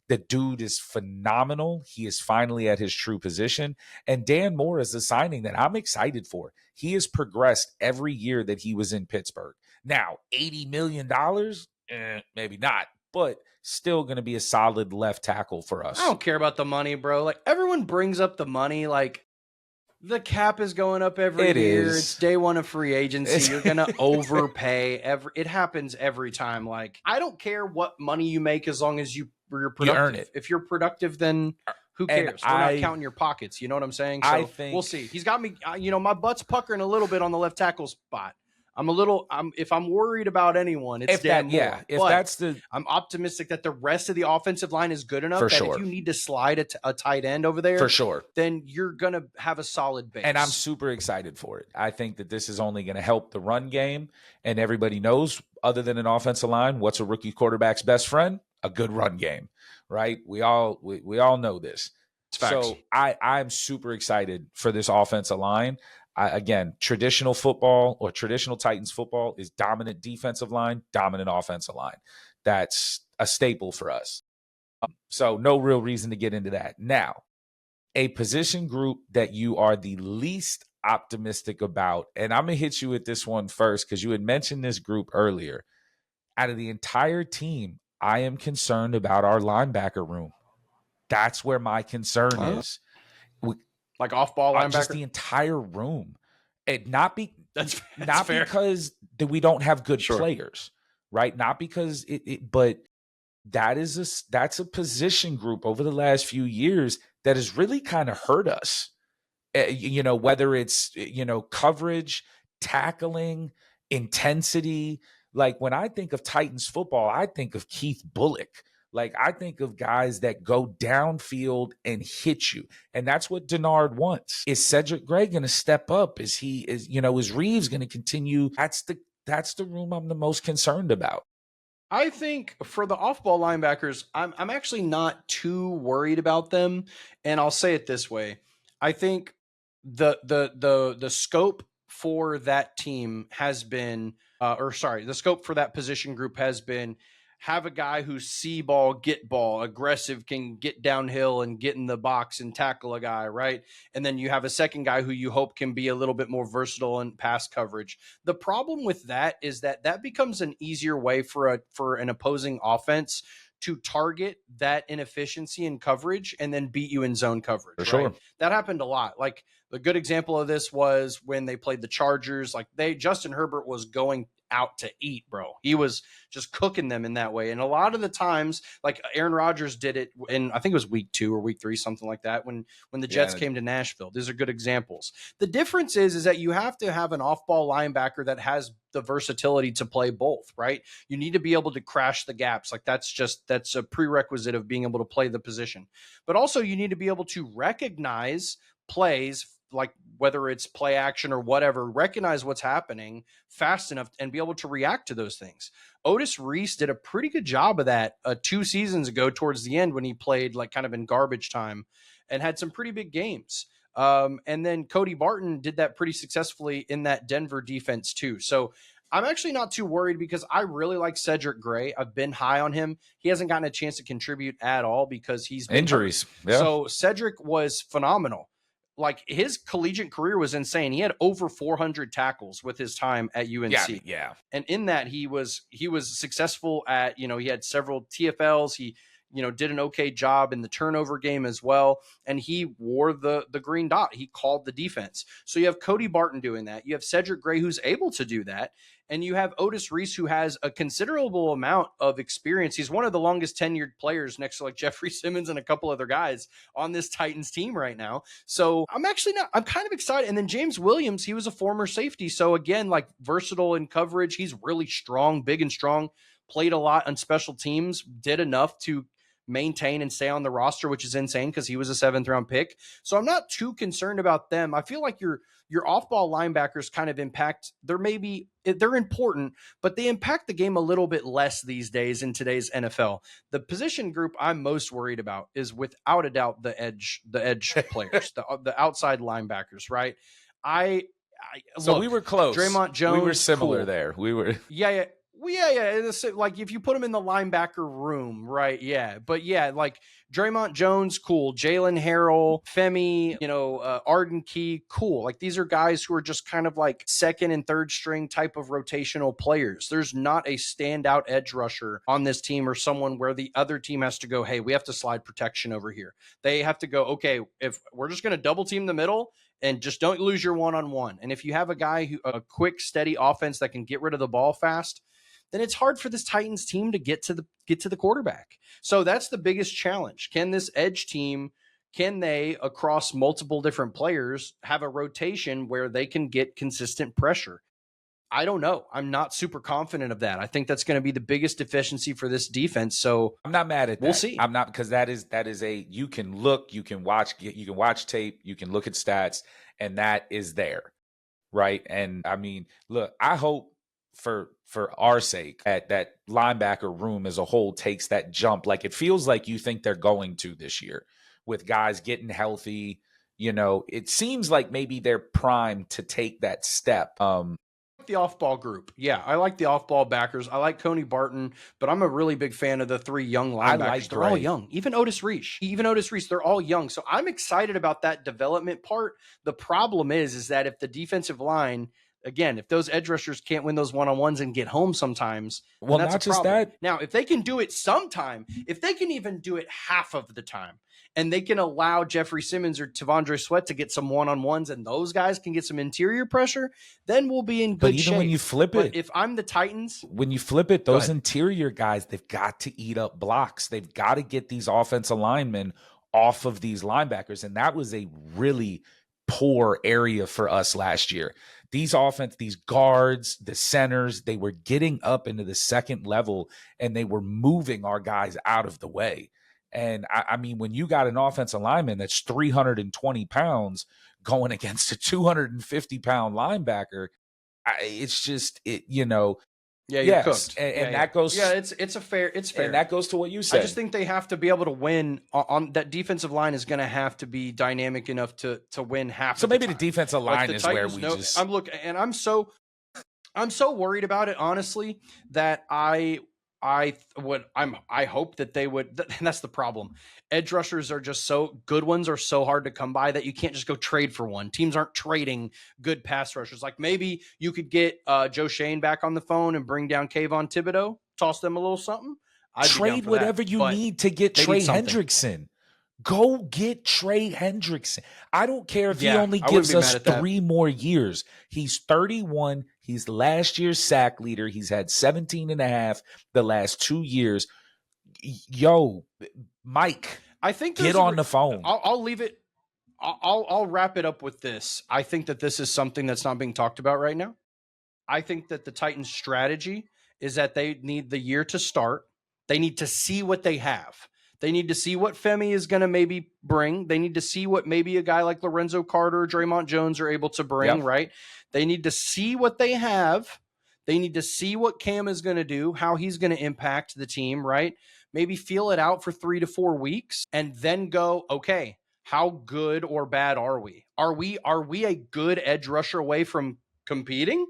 The dude is phenomenal. He is finally at his true position. And Dan Moore is a signing that I'm excited for. He has progressed every year that he was in Pittsburgh. Now, $80 million? Maybe not, but still going to be a solid left tackle for us. I don't care about the money, bro. Like, everyone brings up the money. Like, the cap is going up every year. It's day one of free agency. You're going to overpay. It happens every time. Like, I don't care what money you make as long as you're productive. You earn it. If you're productive, then who cares? We're not counting your pockets. You know what I'm saying? So I think we'll see. He's got me, my butt's puckering a little bit on the left tackle spot. If I'm worried about anyone, it's Dan Moore. I'm optimistic that the rest of the offensive line is good enough if you need to slide a tight end over there, for sure, then you're going to have a solid base. And I'm super excited for it. I think that this is only going to help the run game. And everybody knows, other than an offensive line, what's a rookie quarterback's best friend? A good run game, right? We all know this. So I'm super excited for this offensive line. Again, traditional football or traditional Titans football is dominant defensive line, dominant offensive line. That's a staple for us. So no real reason to get into that. Now, a position group that you are the least optimistic about, and I'm going to hit you with this one first because you had mentioned this group earlier. Out of the entire team, I am concerned about our linebacker room. That's where my concern is. Like off-ball linebacker? Just the entire room. Not that's because that we don't have good players, right? Not because but that's a position group over the last few years that has really kind of hurt us. Whether it's, coverage, tackling, intensity. Like when I think of Titans football, I think of Keith Bullock. Like I think of guys that go downfield and hit you. And that's what Denard wants. Is Cedric Gray going to step up? Is Reeves going to continue? That's the room I'm the most concerned about. I think for the off-ball linebackers, I'm actually not too worried about them. And I'll say it this way. I think the scope for that team has been the scope for that position group has been have a guy who's see ball, get ball, aggressive, can get downhill and get in the box and tackle a guy, right? And then you have a second guy who you hope can be a little bit more versatile in pass coverage. The problem with that is that becomes an easier way for an opposing offense to target that inefficiency in coverage and then beat you in zone coverage. For sure. That happened a lot. Like the good example of this was when they played the Chargers. Like Justin Herbert was going out to eat, bro. He was just cooking them in that way. And a lot of the times, like Aaron Rodgers did it in, I think it was week 2 or week 3, something like that, when the Jets came to Nashville. These are good examples. The difference is that you have to have an off-ball linebacker that has the versatility to play both, right? You need to be able to crash the gaps. Like that's a prerequisite of being able to play the position. But also you need to be able to recognize plays, like whether it's play action or whatever, recognize what's happening fast enough and be able to react to those things. Otis Reese did a pretty good job of that 2 seasons ago towards the end when he played like kind of in garbage time and had some pretty big games. And then Cody Barton did that pretty successfully in that Denver defense too. So I'm actually not too worried because I really like Cedric Gray. I've been high on him. He hasn't gotten a chance to contribute at all because he's been injuries. Yeah. So Cedric was phenomenal. Like his collegiate career was insane. He had over 400 tackles with his time at UNC. Yeah. And in that he was successful at, he had several TFLs. He did an okay job in the turnover game as well. And he wore the green dot. He called the defense. So you have Cody Barton doing that. You have Cedric Gray, who's able to do that. And you have Otis Reese, who has a considerable amount of experience. He's one of the longest tenured players next to like Jeffrey Simmons and a couple other guys on this Titans team right now. So I'm kind of excited. And then James Williams, he was a former safety. So again, like versatile in coverage. He's really strong, big and strong, played a lot on special teams, did enough to maintain and stay on the roster, which is insane because he was a 7th round pick. So I'm not too concerned about them. I feel like your off-ball linebackers kind of they're important, but they impact the game a little bit less these days in today's NFL. The position group I'm most worried about is without a doubt the edge players, the outside linebackers, right? So we were close. Draymond Jones, we were similar cool. there. We were. Yeah. Well, yeah. Like if you put him in the linebacker room, right? Yeah. But yeah, like Draymond Jones, cool. Jalen Harrell, Femi, Arden Key, cool. Like these are guys who are just kind of like second and third string type of rotational players. There's not a standout edge rusher on this team or someone where the other team has to go, hey, we have to slide protection over here. They have to go, okay, if we're just going to double team the middle, and just don't lose your one-on-one. And if you have a guy who a quick, steady offense that can get rid of the ball fast, then it's hard for this Titans team to get to the quarterback. So that's the biggest challenge. Can this edge team, can they, across multiple different players, have a rotation where they can get consistent pressure? I don't know. I'm not super confident of that. I think that's going to be the biggest deficiency for this defense. So I'm not mad at that. We'll see. I'm not, because that is you can look, you can watch tape, you can look at stats, and that is there, right? And I mean, look, I hope for our sake that linebacker room as a whole takes that jump. Like it feels like you think they're going to this year with guys getting healthy. It seems like maybe they're primed to take that step. The off-ball group. Yeah, I like the off-ball backers. I like Cody Barton, but I'm a really big fan of the 3 young linebackers. They're all young. Even Otis Reese, they're all young. So I'm excited about that development part. The problem is that if the defensive line, again, if those edge rushers can't win those one-on-ones and get home sometimes, well, that's not just that. Now, if they can do it sometime, if they can even do it half of the time, and they can allow Jeffrey Simmons or Tavondre Sweat to get some one-on-ones and those guys can get some interior pressure, then we'll be in good shape. But even when you flip it, if I'm the Titans, those interior guys, they've got to eat up blocks. They've got to get these offensive linemen off of these linebackers. And that was a really poor area for us last year. These guards, the centers, they were getting up into the second level and they were moving our guys out of the way. And I mean, when you got an offensive lineman that's 320 pounds going against a 250-pound linebacker, it's just, Yeah, you're cooked. And that goes. Yeah, it's fair. And that goes to what you said. I just think they have to be able to win on that defensive line is going to have to be dynamic enough to win half. So maybe the time. defensive line is where we just. I'm so worried about it, honestly, that I hope that they would, and that's the problem. Edge rushers are just good ones are so hard to come by that you can't just go trade for one. Teams aren't trading good pass rushers. Like maybe you could get Joe Shane back on the phone and bring down Tom Thibodeau, toss them a little something. Trade whatever you need to get Trey Hendrickson. Go get Trey Hendrickson. I don't care if he only gives us 3 more years. He's 31. He's last year's sack leader. He's had 17 and a half the last 2 years. Yo, Mike, I think get on the phone. I'll leave it. I'll wrap it up with this. I think that this is something that's not being talked about right now. I think that the Titans' strategy is that they need the year to start. They need to see what they have. They need to see what Femi is going to maybe bring. They need to see what maybe a guy like Lorenzo Carter or Draymond Jones are able to bring, right? They need to see what they have. They need to see what Cam is going to do, how he's going to impact the team, right? Maybe feel it out for 3 to 4 weeks and then go, okay, how good or bad are we? Are we a good edge rusher away from competing?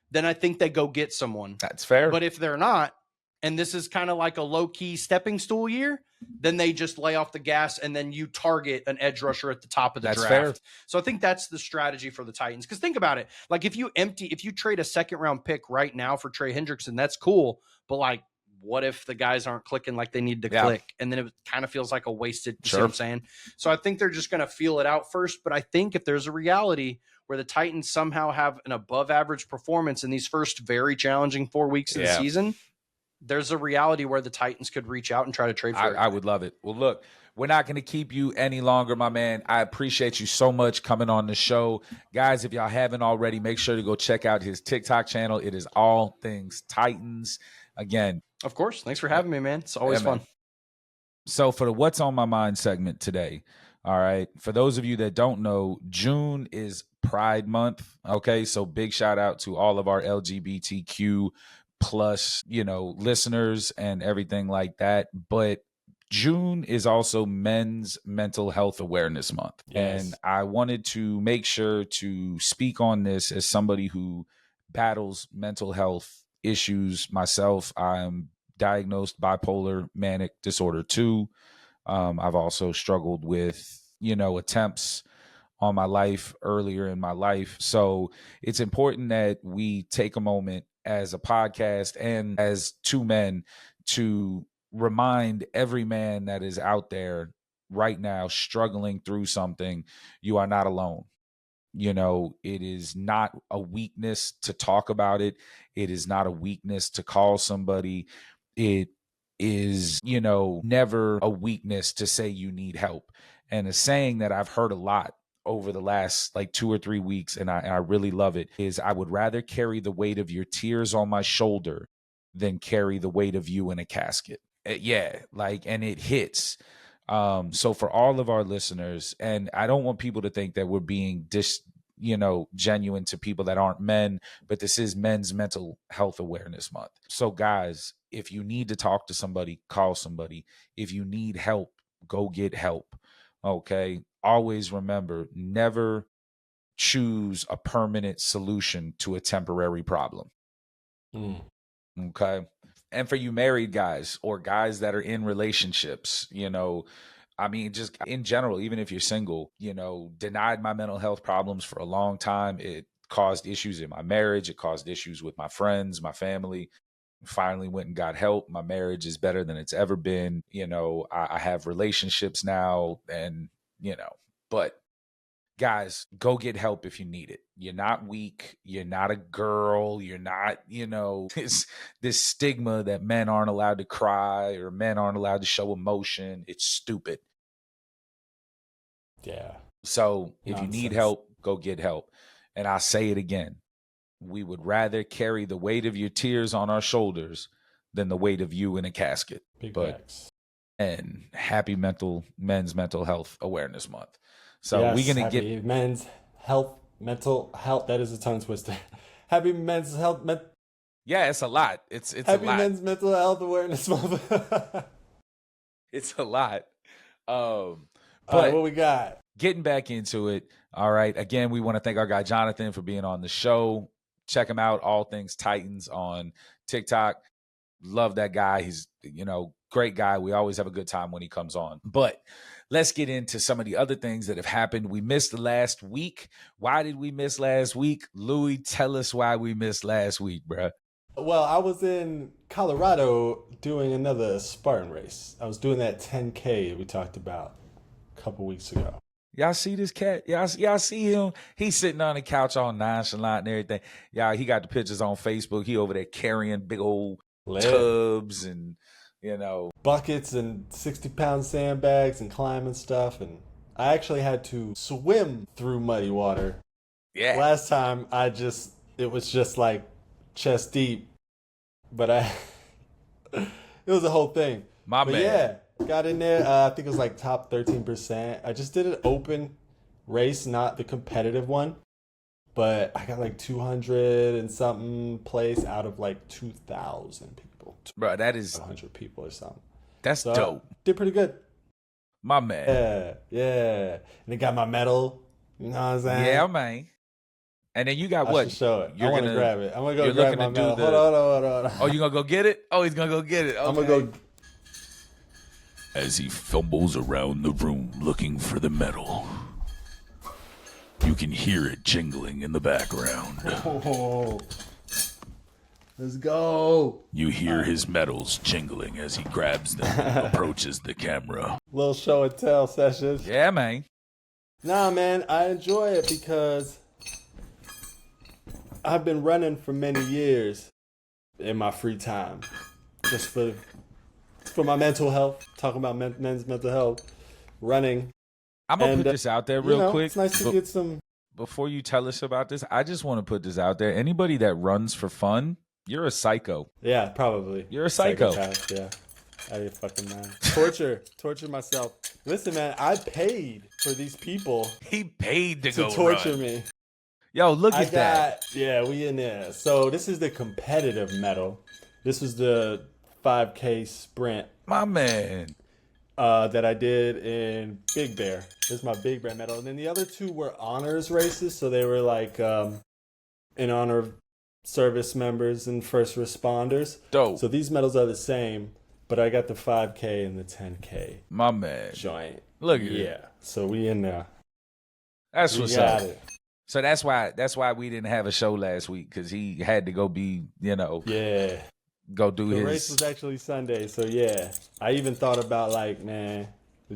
Then I think they go get someone. That's fair. But if they're not, and this is kind of like a low-key stepping stool year, then they just lay off the gas and then you target an edge rusher at the top of the draft. Fair. So I think that's the strategy for the Titans. Because think about it. Like if you trade a second-round pick right now for Trey Hendrickson, that's cool. But like, what if the guys aren't clicking like they need to click? And then it kind of feels like a wasted, you see what I'm saying? So I think they're just going to feel it out first. But I think if there's a reality where the Titans somehow have an above average performance in these first very challenging 4 weeks of the season, there's a reality where the Titans could reach out and try to trade for it. I would love it. Well, look, we're not going to keep you any longer, my man. I appreciate you so much coming on the show. Guys, if y'all haven't already, make sure to go check out his TikTok channel. It is All Things Titans. Again. Of course. Thanks for having me, man. It's always fun. So for the What's on My Mind segment today, all right, for those of you that don't know, June is Pride Month. Okay, so big shout out to all of our LGBTQ plus, listeners and everything like that. But June is also Men's Mental Health Awareness Month. Yes. And I wanted to make sure to speak on this as somebody who battles mental health issues myself. I'm diagnosed bipolar manic disorder 2. I've also struggled with, attempts on my life earlier in my life. So it's important that we take a moment as a podcast and as two men to remind every man that is out there right now struggling through something, you are not alone. It is not a weakness to talk about it. It is not a weakness to call somebody. It is, never a weakness to say you need help. And a saying that I've heard a lot over the last 2 or 3 weeks, and I really love it, is I would rather carry the weight of your tears on my shoulder than carry the weight of you in a casket. And it hits. So for all of our listeners, and I don't want people to think that we're being genuine to people that aren't men, but this is Men's Mental Health Awareness Month. So guys, if you need to talk to somebody, call somebody. If you need help, go get help. Okay. Always remember, never choose a permanent solution to a temporary problem. Okay. And for you married guys or guys that are in relationships, just in general, even if you're single, denied my mental health problems for a long time. It caused issues in my marriage. It caused issues with my friends, my family. Finally went and got help. My marriage is better than it's ever been. I have relationships now and, but guys, go get help if you need it. You're not weak. You're not a girl. You're not, this stigma that men aren't allowed to cry or men aren't allowed to show emotion. It's stupid. Yeah. So if you need help, go get help. And I'll say it again. We would rather carry the weight of your tears on our shoulders than the weight of you in a casket. Big facts. And happy Men's Mental Health Awareness Month. So yes, we're going to get men's mental health. That is a tongue twister. Happy Men's Health. Yeah, it's a lot. It's happy a lot. Men's Mental Health Awareness Month. It's a lot. But what we got? Getting back into it. All right. Again, we want to thank our guy Jonathan for being on the show. Check him out, All Things Titans on TikTok. Love that guy. He's, great guy. We always have a good time when he comes on. But let's get into some of the other things that have happened. We missed last week. Why did we miss last week? Louis, tell us why we missed last week, bruh. Well, I was in Colorado doing another Spartan race. I was doing that 10K we talked about a couple weeks ago. Y'all see this cat? Y'all see him? He's sitting on the couch all nonchalant and everything. Y'all, he got the pictures on Facebook. He over there carrying big old tubs and, buckets and 60-pound sandbags and climbing stuff. And I actually had to swim through muddy water. Yeah. Last time it was just like chest deep, but it was a whole thing. Man. Yeah. Got in there. I think it was like top 13%. I just did an open race, not the competitive one. But I got like 200 and something place out of like 2,000 people. Bro, that is 100 people or something. That's dope. Did pretty good. My man. Yeah. And I got my medal. You know what I'm saying? Yeah, man. And then you got what? Show it. I want to grab it. I'm going to go grab my medal. Hold on. Oh, you going to go get it? Oh, he's going to go get it. Okay. I'm going to go. As he fumbles around the room looking for the medal, you can hear it jingling in the background. Oh. Let's go. You hear his medals jingling as he grabs them and approaches the camera. Little show and tell session. Yeah, man. Nah, man, I enjoy it because I've been running for many years in my free time, just for my mental health. Talking about men's mental health, running. I'm going to put this out there real quick. It's nice to get some. Before you tell us about this, I just want to put this out there. Anybody that runs for fun, you're a psycho. Yeah, probably. You're a psycho. Psychopath, yeah. Out of your fucking mind. Torture myself. Listen, man, I paid for these people. He paid to to go torture run. Me. Yo, look at that. Yeah, we in there. So this is the competitive medal. This was the 5K sprint. My man. That I did in Big Bear. This is my Big Bear medal. And then the other two were honors races. So they were like in honor of service members and first responders. Dope. So these medals are the same, but I got the 5K and the 10K. My man. Joint. Look at it. Yeah. So we in there. That's what's up. It. So that's why we didn't have a show last week, because he had to go be, Yeah. Go do the his. The race was actually Sunday, so yeah. I even thought about to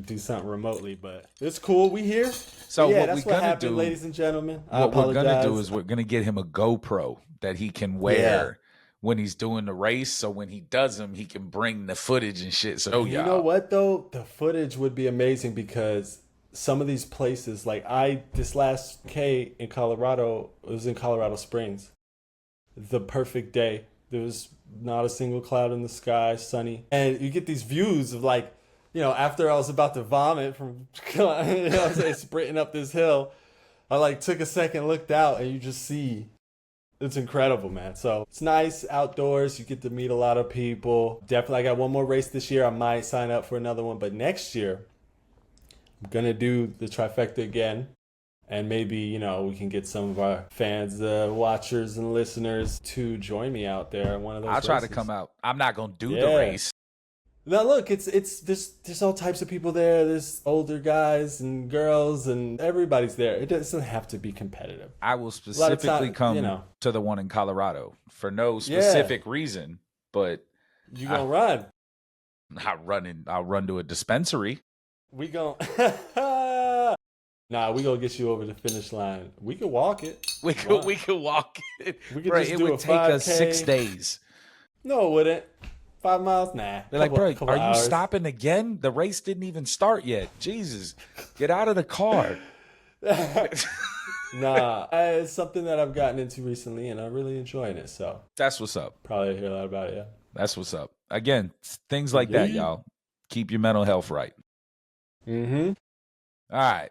do something remotely, but it's cool. We here. So yeah, what that's we're what gonna happened, do, ladies and gentlemen. What we're gonna do is we're gonna get him a GoPro that he can wear when he's doing the race. So when he does them, he can bring the footage and shit. So you know what though, the footage would be amazing because some of these places, like this last K in Colorado, it was in Colorado Springs. The perfect day. There was not a single cloud in the sky, sunny. And you get these views of after I was about to vomit from sprinting up this hill, I took a second, looked out, and you just see. It's incredible, man. So it's nice outdoors. You get to meet a lot of people. Definitely, I got one more race this year. I might sign up for another one. But next year, I'm going to do the trifecta again. And maybe, we can get some of our fans, watchers, and listeners to join me out there in one of those I'll try races. to come out. I'm not going to do the race. Now, look, there's all types of people there. There's older guys and girls, and everybody's there. It doesn't have to be competitive. I will specifically come to the one in Colorado for no specific reason, but... You gonna run? Not running. I'll run to a dispensary. We gonna... Nah, we gonna get you over the finish line. We could walk it. We could walk it. It would take us 6 days. No, it wouldn't. 5 miles? Nah. They're like, bro, are you stopping again? The race didn't even start yet. Jesus, get out of the car. Nah, it's something that I've gotten into recently, and I'm really enjoying it. So that's what's up. Probably hear a lot about it. Yeah, that's what's up. Again, things like that, y'all. Keep your mental health right. Mm-hmm. All right.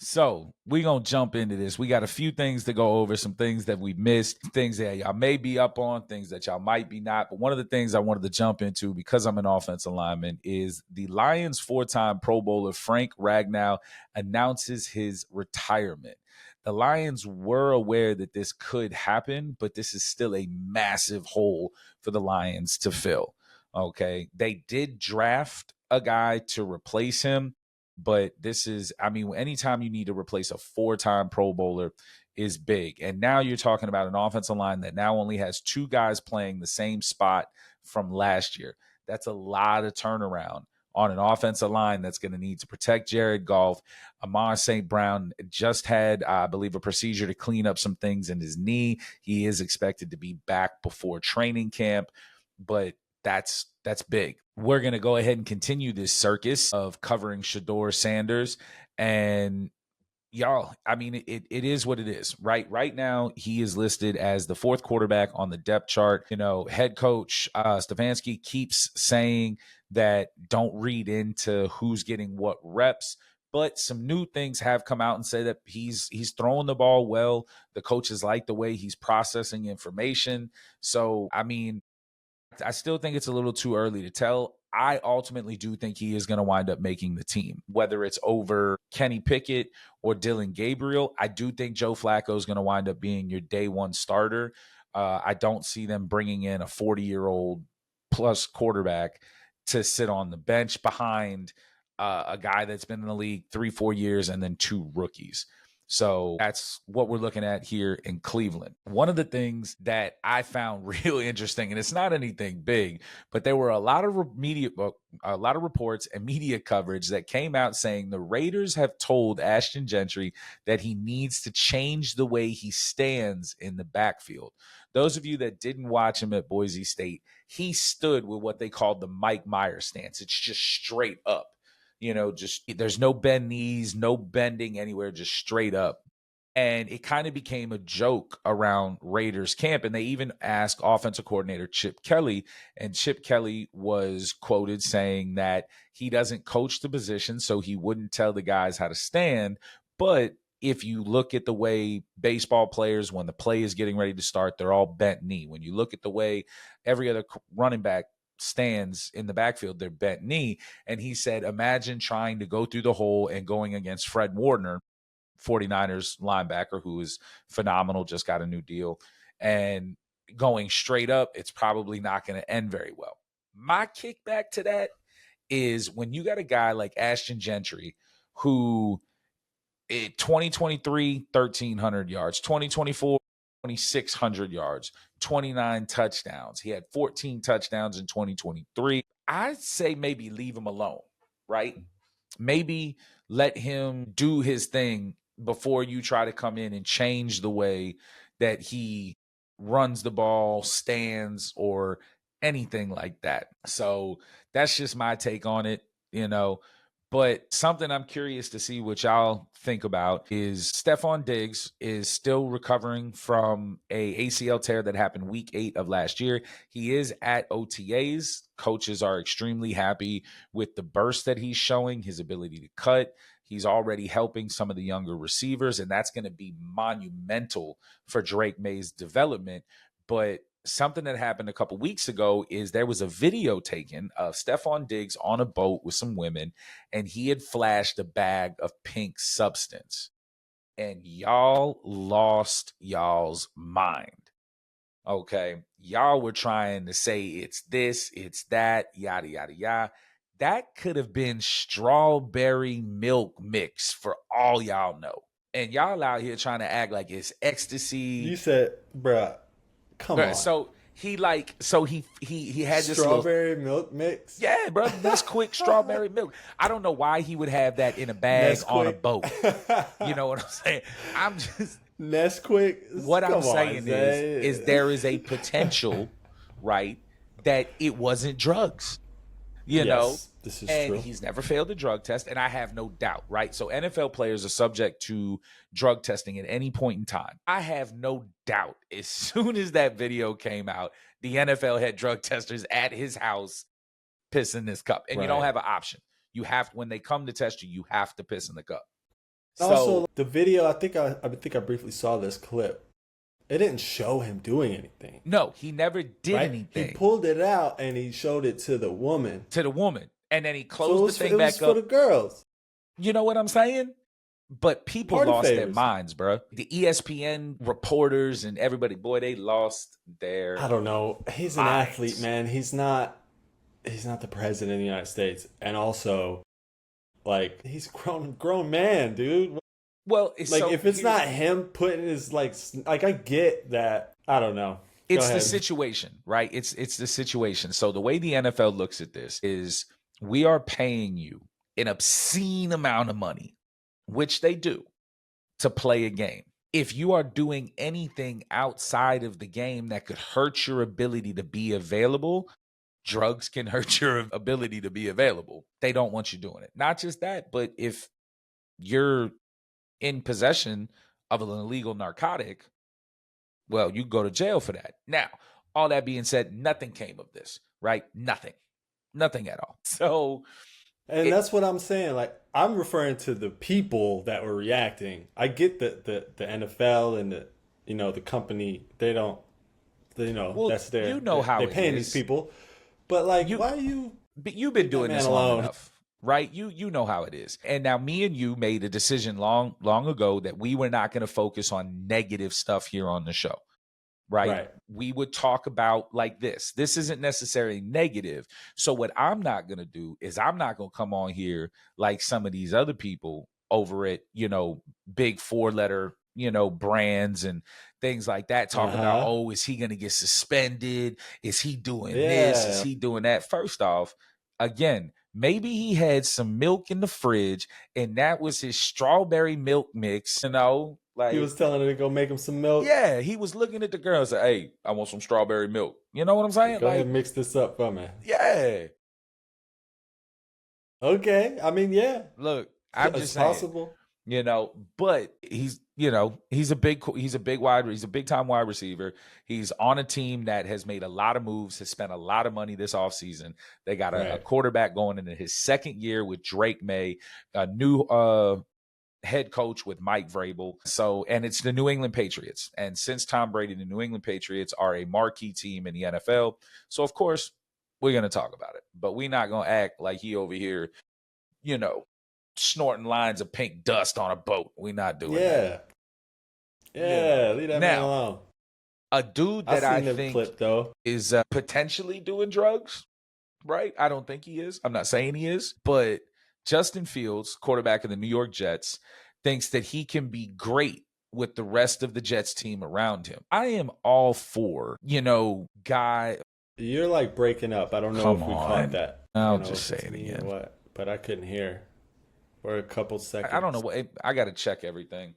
So we're going to jump into this. We got a few things to go over, some things that we missed, things that y'all may be up on, things that y'all might be not. But one of the things I wanted to jump into, because I'm an offensive lineman, is the Lions 4-time Pro Bowler Frank Ragnow announces his retirement. The Lions were aware that this could happen, but this is still a massive hole for the Lions to fill. Okay. They did draft a guy to replace him. But this is, anytime you need to replace a 4-time Pro Bowler is big. And now you're talking about an offensive line that now only has 2 guys playing the same spot from last year. That's a lot of turnaround on an offensive line that's going to need to protect Jared Goff. Amar St. Brown just had, I believe, a procedure to clean up some things in his knee. He is expected to be back before training camp, but that's big. We're going to go ahead and continue this circus of covering Shedeur Sanders. And y'all, it is what it is. Right now, he is listed as the 4th quarterback on the depth chart. Head coach Stefanski keeps saying that don't read into who's getting what reps. But some new things have come out and say that he's throwing the ball well. The coaches like the way he's processing information. So, I still think it's a little too early to tell. I ultimately do think he is going to wind up making the team, whether it's over Kenny Pickett or Dylan Gabriel. I do think Joe Flacco is going to wind up being your day one starter. I don't see them bringing in a 40-year-old plus quarterback to sit on the bench behind a guy that's been in the league 3-4 years and then 2 rookies. So that's what we're looking at here in Cleveland. One of the things that I found real interesting, and it's not anything big, but there were a lot of reports and media coverage that came out saying the Raiders have told Ashton Gentry that he needs to change the way he stands in the backfield. Those of you that didn't watch him at Boise State, he stood with what they called the Mike Myers stance. It's just straight up. Just there's no bend knees, no bending anywhere, just straight up. And it kind of became a joke around Raiders camp. And they even asked offensive coordinator Chip Kelly. And Chip Kelly was quoted saying that he doesn't coach the position, so he wouldn't tell the guys how to stand. But if you look at the way baseball players, when the play is getting ready to start, they're all bent knee. When you look at the way every other running back stands in the backfield, they're bent knee. And he said, imagine trying to go through the hole and going against Fred Warner, 49ers linebacker, who is phenomenal, just got a new deal, and going straight up, it's probably not going to end very well. My kickback to that is when you got a guy like Ashton Gentry, who in 2023, 1,300 yards, 2024, 2,600 yards, 29 touchdowns. He had 14 touchdowns in 2023. I'd say maybe leave him alone, right? Maybe let him do his thing before you try to come in and change the way that he runs the ball, stands, or anything like that. So that's just my take on it, But something I'm curious to see what y'all think about is Stephon Diggs is still recovering from a ACL tear that happened week 8 of last year. He is at OTAs. Coaches are extremely happy with the burst that he's showing, his ability to cut. He's already helping some of the younger receivers, and that's going to be monumental for Drake May's development. But something that happened a couple weeks ago is there was a video taken of Stephon Diggs on a boat with some women, and he had flashed a bag of pink substance. And y'all lost y'all's mind. Okay. Y'all were trying to say it's this, it's that, yada, yada, yada. That could have been strawberry milk mix for all y'all know. And y'all out here trying to act like it's ecstasy. You said, bruh, come on. So he had this strawberry milk mix. Yeah, bro, Nesquik strawberry milk. I don't know why he would have that in a bag on a boat. You know what I'm saying? I'm just Nesquik. What I'm saying is there is a potential, right, that it wasn't drugs. You know, this is and true. He's never failed a drug test, and I have no doubt, right? So NFL players are subject to drug testing at any point in time. I have no doubt as soon as that video came out, the NFL had drug testers at his house pissing this cup. And you don't have an option. You have, when they come to test you, you have to piss in the cup. Also, the video, I think I briefly saw this clip. It didn't show him doing anything. No, he never did anything. He pulled it out and he showed it to the woman. And then he closed the thing back up. It was for the girls. You know what I'm saying? But people lost their minds, bro. The ESPN reporters and everybody, boy, they lost their I don't know. He's an athlete, man. He's not the president of the United States. And also, like, he's a grown man, dude. Well, it's like, if it's not him putting his, like I get that. I don't know. It's the situation, right? It's the situation. So the way the NFL looks at this is we are paying you an obscene amount of money, which they do, to play a game. If you are doing anything outside of the game that could hurt your ability to be available, drugs can hurt your ability to be available. They don't want you doing it. Not just that, but if you're in possession of an illegal narcotic, well, you go to jail for that. Now, all that being said, nothing came of this, right? Nothing at all. So, and that's what I'm saying. Like, I'm referring to the people that were reacting. I get the NFL and the company. They don't, well, that's their. How they're paying these people. But like, why are you? But you've been doing this long enough. Right? You know how it is. And now me and you made a decision long ago that we were not going to focus on negative stuff here on the show. Right? We would talk about like this. This isn't necessarily negative. So what I'm not going to do is I'm not going to come on here like some of these other people over at, big 4-letter, brands and things like that, talking about, oh, is he going to get suspended? Is he doing this? Is he doing that? First off, again, maybe he had some milk in the fridge and that was his strawberry milk mix, like he was telling her to go make him some milk. Yeah, he was looking at the girl and said, hey, I want some strawberry milk. You know what I'm saying? Go ahead and mix this up for me. Yeah. Okay. I mean, yeah. Look, I'm just saying, possible. But he's a big time wide receiver. He's on a team that has made a lot of moves, has spent a lot of money this offseason. They got a quarterback going into his second year with Drake May, a new head coach with Mike Vrabel. So, and it's the New England Patriots. And since Tom Brady, the New England Patriots are a marquee team in the NFL. So, of course, we're going to talk about it. But we're not going to act like he over here, snorting lines of pink dust on a boat. We're not doing that. Yeah, leave that man alone. A dude that I think is potentially doing drugs, right? I don't think he is. I'm not saying he is. But Justin Fields, quarterback of the New York Jets, thinks that he can be great with the rest of the Jets team around him. I am all for, guy. You're like breaking up. I don't know if we caught that. I'll just say it again. What? But I couldn't hear for a couple seconds. I don't know what. I got to check everything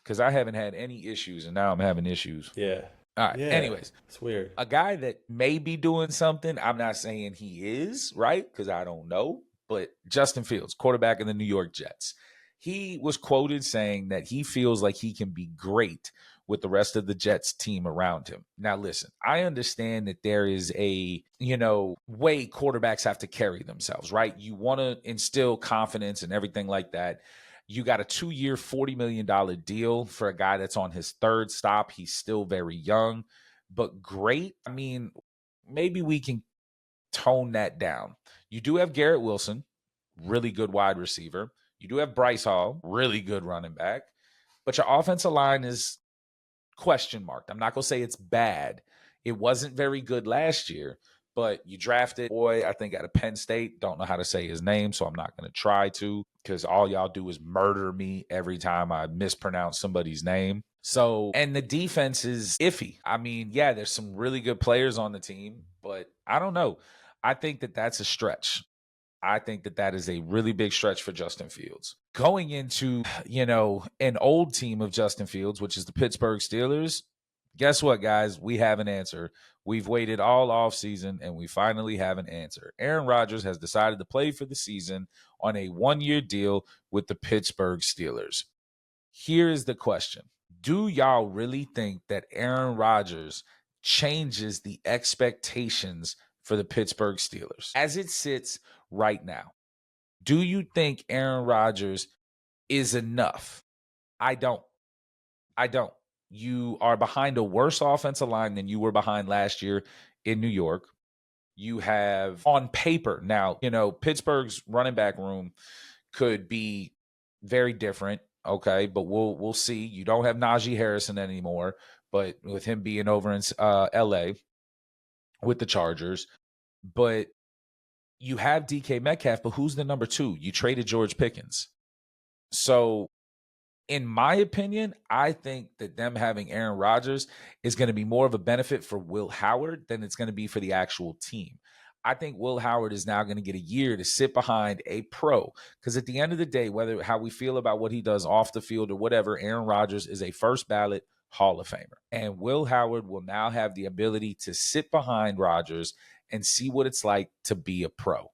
because I haven't had any issues, and now I'm having issues. Yeah. All right. Yeah. Anyways, it's weird. A guy that may be doing something. I'm not saying he is, right? Because I don't know. But Justin Fields, quarterback of the New York Jets, he was quoted saying that he feels like he can be great with the rest of the Jets team around him. Now, listen, I understand that there is a, way quarterbacks have to carry themselves, right? You want to instill confidence and everything like that. You got a 2-year, $40 million deal for a guy that's on his third stop. He's still very young, but great. I mean, maybe we can tone that down. You do have Garrett Wilson, really good wide receiver. You do have Bryce Hall, really good running back. But your offensive line is question marked. I'm not going to say it's bad. It wasn't very good last year, but you drafted I think out of Penn State. Don't know how to say his name, so I'm not going to try to because all y'all do is murder me every time I mispronounce somebody's name. So, and the defense is iffy. I mean, yeah, there's some really good players on the team, but I don't know. I think that that's a stretch. I think that that is a really big stretch for Justin Fields. Going into, an old team of Justin Fields, which is the Pittsburgh Steelers, guess what, guys? We have an answer. We've waited all offseason, and we finally have an answer. Aaron Rodgers has decided to play for the season on a 1-year deal with the Pittsburgh Steelers. Here is the question. Do y'all really think that Aaron Rodgers changes the expectations for the Pittsburgh Steelers as it sits right now? Do you think Aaron Rodgers is enough? I don't. You are behind a worse offensive line than you were behind last year in New York. You have on paper now, Pittsburgh's running back room could be very different. Okay, but we'll see. You don't have Najee Harrison anymore, but with him being over in LA with the Chargers, but you have DK Metcalf, but who's the number 2? You traded George Pickens. So in my opinion, I think that them having Aaron Rodgers is going to be more of a benefit for Will Howard than it's going to be for the actual team. I think Will Howard is now going to get a year to sit behind a pro because at the end of the day, whether how we feel about what he does off the field or whatever, Aaron Rodgers is a first ballot Hall of Famer. And Will Howard will now have the ability to sit behind Rodgers and see what it's like to be a pro.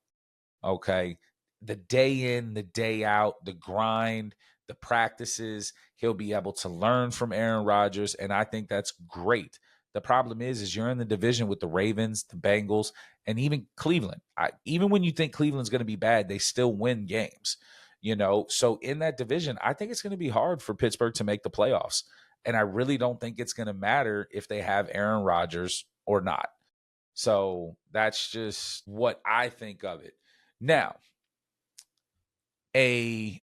Okay. The day in, the day out, the grind, the practices, he'll be able to learn from Aaron Rodgers. And I think that's great. The problem is you're in the division with the Ravens, the Bengals, and even Cleveland. Even when you think Cleveland's going to be bad, they still win games, So in that division, I think it's going to be hard for Pittsburgh to make the playoffs. And I really don't think it's going to matter if they have Aaron Rodgers or not. So that's just what I think of it. Now, getting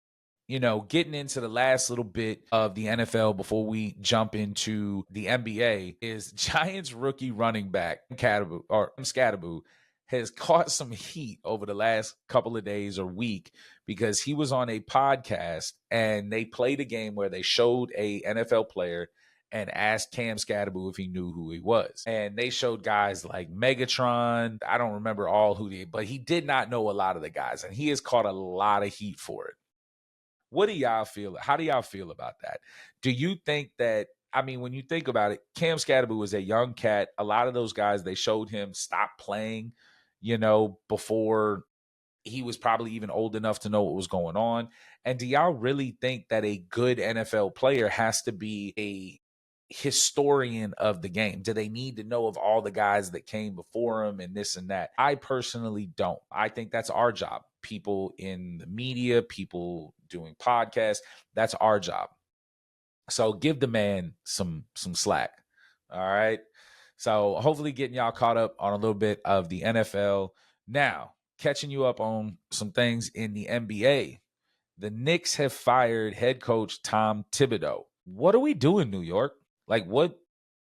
into the last little bit of the NFL before we jump into the NBA is Giants rookie running back Scatteraboo has caught some heat over the last couple of days or week because he was on a podcast and they played a game where they showed a NFL player and asked Cam Scatterbo if he knew who he was. And they showed guys like Megatron. I don't remember all who they, but he did not know a lot of the guys, and he has caught a lot of heat for it. What do y'all feel? How do y'all feel about that? Do you think that, I mean, when you think about it, Cam Scatterbo was a young cat. A lot of those guys, they showed him stop playing, before he was probably even old enough to know what was going on. And do y'all really think that a good NFL player has to be a historian of the game? Do they need to know of all the guys that came before him and this and that? I personally don't. I think that's our job. People in the media, people doing podcasts, that's our job. So give the man some slack. All right. So hopefully getting y'all caught up on a little bit of the NFL. Now, catching you up on some things in the NBA. The Knicks have fired head coach Tom Thibodeau. What are we doing, New York? Like, what?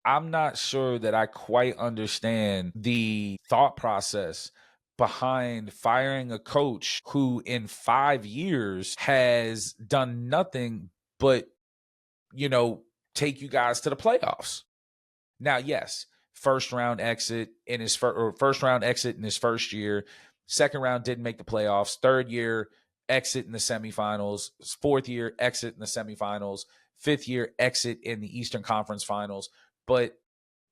I'm not sure that I quite understand the thought process behind firing a coach who in 5 years has done nothing but, take you guys to the playoffs. Now, yes, first round exit in his first year. Second round didn't make the playoffs. Third year exit in the semifinals. Fourth year exit in the semifinals. Fifth year exit in the Eastern Conference Finals. But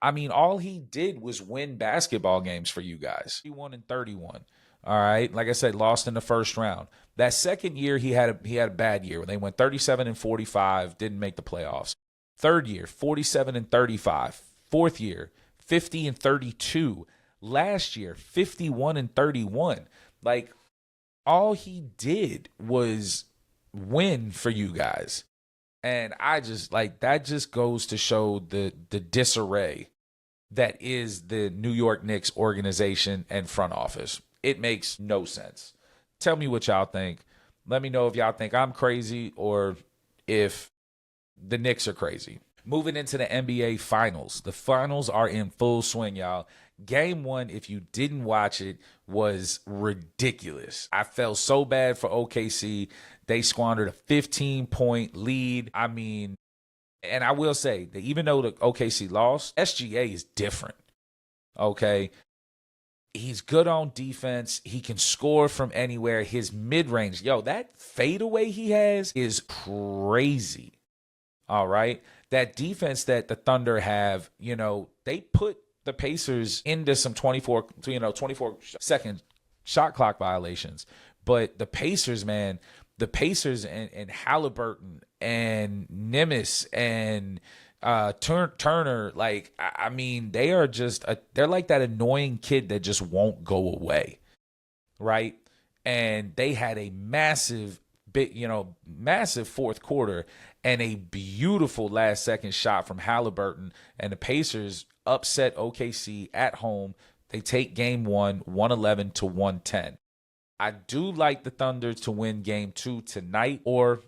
I mean, all he did was win basketball games for you guys. 31-31. All right. Like I said, lost in the first round. That second year, he had a bad year. They went 37-45, didn't make the playoffs. Third year, 47-35. Fourth year, 50-32. Last year, 51-31. Like, all he did was win for you guys. And I just that just goes to show the disarray that is the New York Knicks organization and front office. It makes no sense. Tell me what y'all think. Let me know if y'all think I'm crazy or if the Knicks are crazy. Moving into the NBA Finals. The finals are in full swing, y'all. Game 1, if you didn't watch it, was ridiculous. I felt so bad for OKC. They squandered a 15-point lead. I mean, and I will say that even though the OKC lost, SGA is different. Okay? He's good on defense. He can score from anywhere. His mid-range, that fadeaway he has is crazy. All right? That defense that the Thunder have, they put the Pacers into some 24-second shot clock violations. But the Pacers, man, and Halliburton and Nimitz and Turner, I mean, they are just they're like that annoying kid that just won't go away, right? And they had a massive fourth quarter and a beautiful last second shot from Halliburton, and the Pacers upset OKC at home. They take game 1, 111-110. I do like the Thunder to win game 2 tonight, or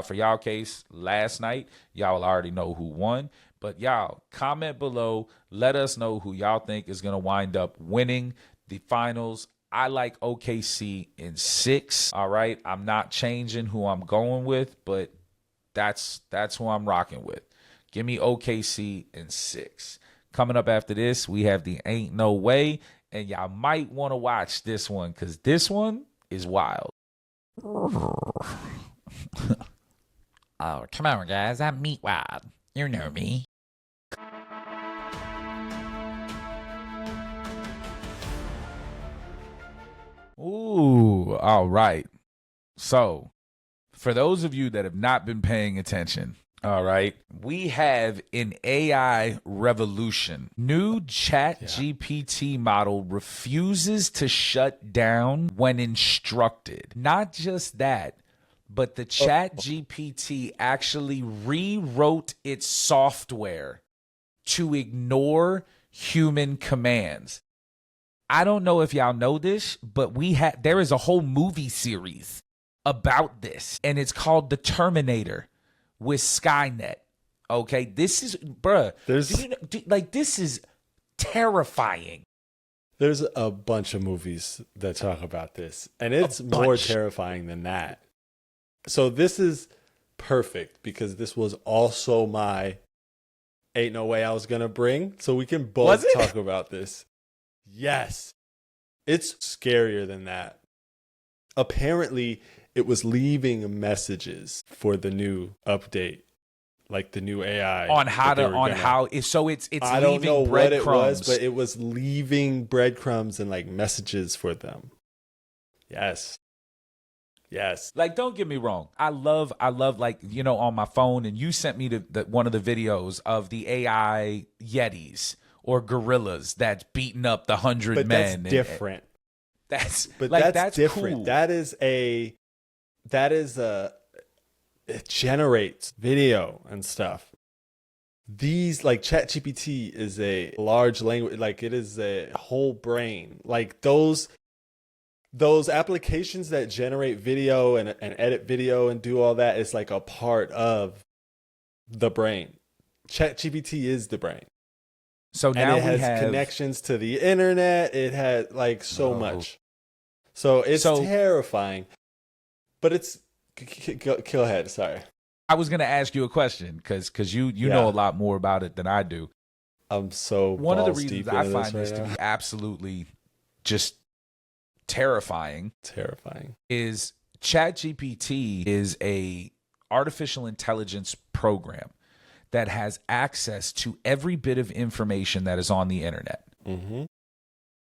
for y'all case, last night. Y'all already know who won. But y'all, comment below. Let us know who y'all think is going to wind up winning the finals. I like OKC in 6. All right. I'm not changing who I'm going with, but that's who I'm rocking with. Give me OKC in 6. Coming up after this, we have the Ain't No Way. And y'all might want to watch this one because this one is wild. Oh, come on, guys. I'm Meat Wild. You know me. Ooh, all right. So, for those of you that have not been paying attention, all right, we have an AI revolution. New ChatGPT model refuses to shut down when instructed. Not just that, but the ChatGPT actually rewrote its software to ignore human commands. I don't know if y'all know this, but there is a whole movie series about this, and it's called The Terminator with Skynet. Okay, this is, bruh, this is terrifying. There's a bunch of movies that talk about this, and it's more terrifying than that. So this is perfect because this was also my ain't no way I was going to bring. So we can both talk about this. Yes. It's scarier than that. Apparently, it was leaving messages for the new update, like the new AI. So it's I don't know leaving what it breadcrumbs. was, but it was leaving breadcrumbs and like messages for them. Yes. Yes. Like, don't get me wrong. I love like, you know, on my phone, and you sent me one of the videos of the AI Yetis or gorillas that's beating up the 100 but men. That's different. That's different. Cool. That is it generates video and stuff. These, like, ChatGPT is a large language, like it is a whole brain. Like those applications that generate video and edit video and do all that is like a part of the brain. ChatGPT is the brain. So now and it has connections to the internet. It has like so much. So it's terrifying. But it's go ahead. Sorry. I was going to ask you a question because you know a lot more about it than I do. I'm so one of the reasons I find this to be absolutely just terrifying is ChatGPT is a artificial intelligence program that has access to every bit of information that is on the internet. Mm-hmm.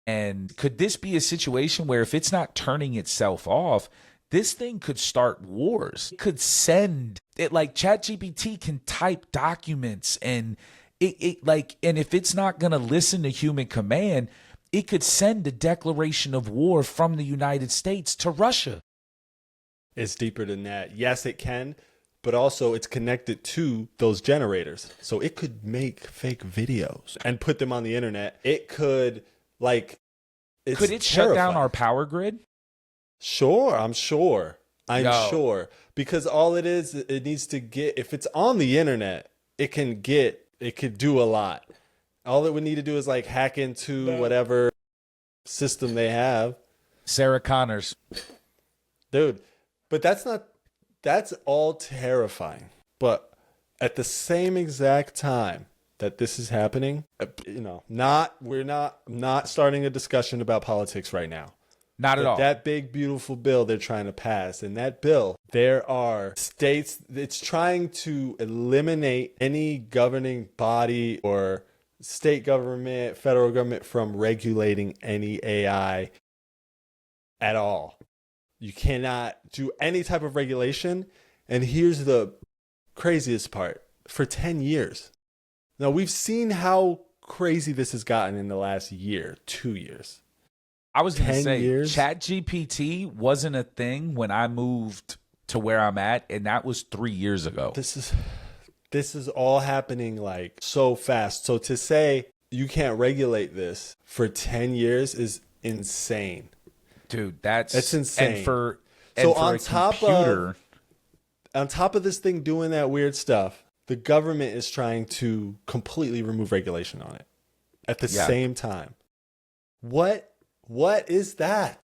And could this be a situation where if it's not turning itself off, this thing could start wars? It could send it, like ChatGPT can type documents and and if it's not going to listen to human command, it could send a declaration of war from the United States to Russia. It's deeper than that. Yes, it can, but also it's connected to those generators. So it could make fake videos and put them on the internet. It could, like, could it shut down our power grid? Sure, I'm sure. Sure. Because all it is, it needs to get, if it's on the internet, it could do a lot. All it would need to do is like hack into whatever system they have. Sarah Connors. Dude, but that's all terrifying. But at the same exact time that this is happening, you know, we're not starting a discussion about politics right now. Not at all. That big, beautiful bill they're trying to pass. In that bill, there are states, it's trying to eliminate any governing body or state government, federal government from regulating any AI at all. You cannot do any type of regulation. And here's the craziest part. For 10 years. Now, we've seen how crazy this has gotten in the last year, 2 years. I was going to say, years? ChatGPT wasn't a thing when I moved to where I'm at, and that was 3 years ago. This is all happening like so fast. So to say you can't regulate this for 10 years is insane. Dude, that's insane. And for on top of this thing doing that weird stuff, the government is trying to completely remove regulation on it at the same time. What is that?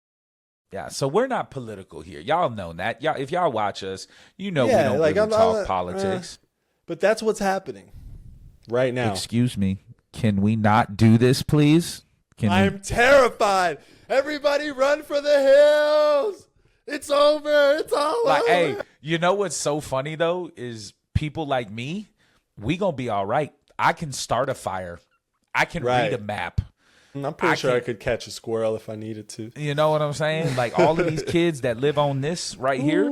Yeah, so we're not political here. Y'all know that. Y'all, if y'all watch us, you know we don't really talk politics. But that's what's happening right now. Excuse me. Can we not do this, please? I'm terrified. Everybody run for the hills. It's over. It's all over. Hey, you know what's so funny, though, is people like me, we going to be all right. I can start a fire. I can read a map. I'm pretty sure I could catch a squirrel if I needed to. You know what I'm saying? Like all of these kids that live on this right here.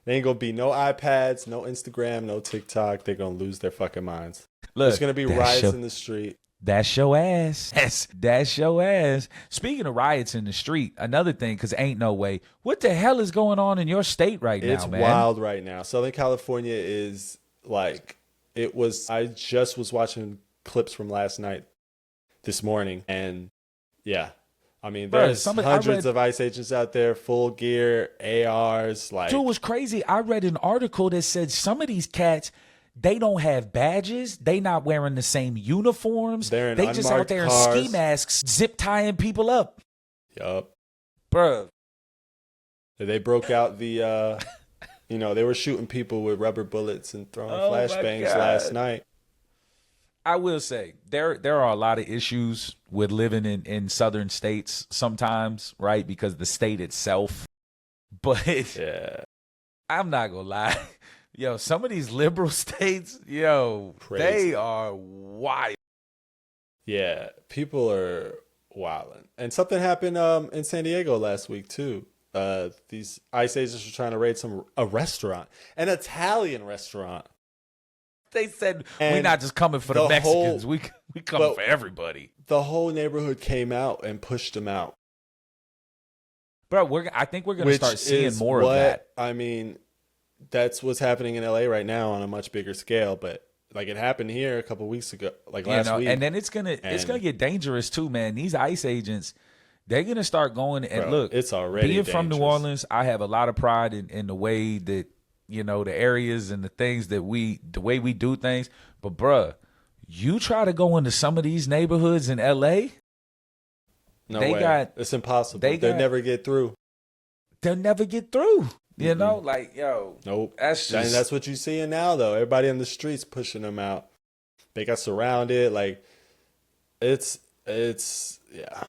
There ain't going to be no iPads, no Instagram, no TikTok. They're going to lose their fucking minds. Look, there's going to be riots in the street. That's your ass. That's your ass. Speaking of riots in the street, another thing, because ain't no way. What the hell is going on in your state right now, man? It's wild right now. Southern California is like, I just was watching clips from last night, this morning, and yeah. I mean, there's hundreds of ICE agents out there, full gear, ARs. Like, dude, it was crazy. I read an article that said some of these cats, They don't have badges. They not wearing the same uniforms. They're in they just out there in cars. ski masks, zip tying people up. Yup. Bruh. They broke out the, they were shooting people with rubber bullets and throwing flashbangs last night. I will say there are a lot of issues with living in southern states sometimes, right? Because the state itself. But Yeah. I'm not gonna lie. Yo, some of these liberal states, Crazy. they are wild. Yeah. People are wilding. And something happened in San Diego last week too. These ICE agents were trying to raid a restaurant, an Italian restaurant. They said And we're not just coming for the Mexicans. We coming for everybody. The whole neighborhood came out and pushed them out. Bro, I think we're gonna start seeing more of that. I mean, that's what's happening in LA right now on a much bigger scale, but like it happened here a couple weeks ago, like last week. And then it's gonna get dangerous too, man. These ICE agents, they're gonna start going and look. It's already being dangerous. from New Orleans. I have a lot of pride in the way that the areas and the things that the way we do things. But bruh, you try to go into some of these neighborhoods in LA. No way. It's impossible. They'll never get through. They'll never get through. You know, like, yo. Nope. That's what you're seeing now, though. Everybody on the streets pushing them out. They got surrounded. Like, it's yeah.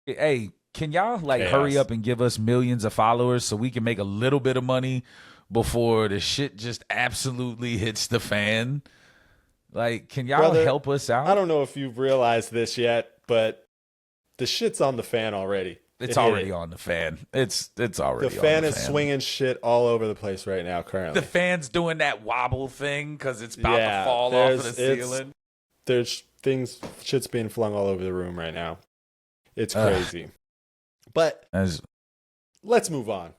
Hey, can y'all Chaos. hurry up and give us millions of followers so we can make a little bit of money before the shit just absolutely hits the fan? Like, can y'all help us out? I don't know if you've realized this yet, but the shit's on the fan already. It's already on the fan. It's already. The fan is swinging shit all over the place right now. Currently, the fan's doing that wobble thing because it's about to fall off of the ceiling. There's shit's being flung all over the room right now. It's crazy. But let's move on.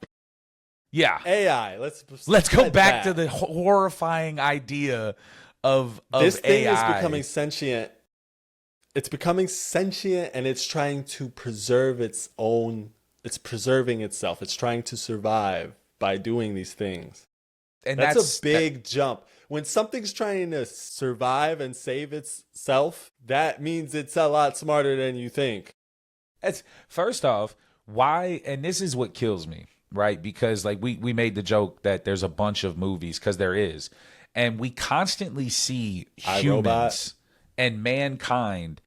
Yeah, AI. Let's go back to the horrifying idea of this thing AI. is becoming sentient. It's becoming sentient, and it's trying to preserve its own. It's preserving itself. It's trying to survive by doing these things. And that's a big jump. When something's trying to survive and save itself, that means it's a lot smarter than you think. First off, why? And this is what kills me, right? Because like we made the joke that there's a bunch of movies, because there is, and we constantly see humans and mankind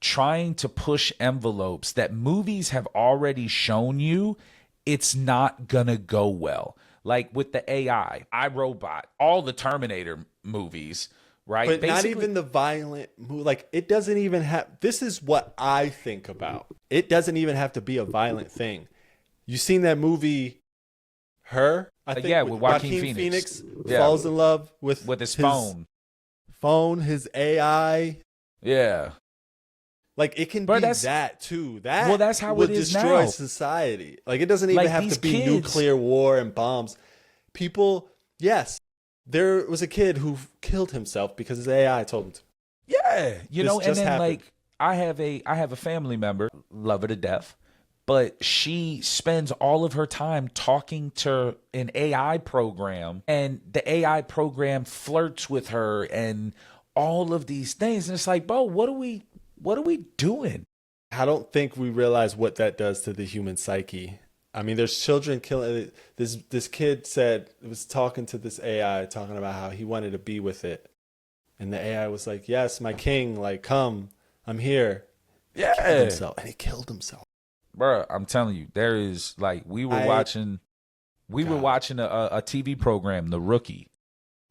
trying to push envelopes that movies have already shown you it's not gonna go well. Like with the AI, iRobot, all the Terminator movies, right? But not even the violent movie. Like, it doesn't even have. This is what I think about. It doesn't even have to be a violent thing. You seen that movie, Her? I think with Joaquin Phoenix. Falls in love with his phone. His AI. Yeah. Like, it can be that too. That's how it is destroy now. Society. Like, it doesn't even have to be nuclear war and bombs. People, yes, there was a kid who killed himself because his AI told him to. Yeah, and then happened. like I have a family member, love her to death, but she spends all of her time talking to an AI program, and the AI program flirts with her and all of these things, and it's like, bro, what are we doing? I don't think we realize what that does to the human psyche. I mean, there's children killing. This kid was talking to this AI, talking about how he wanted to be with it, and the AI was like, "Yes, my king, like, come, I'm here." Yeah, and he killed himself. Bro, I'm telling you, there is like we were watching a TV program, The Rookie,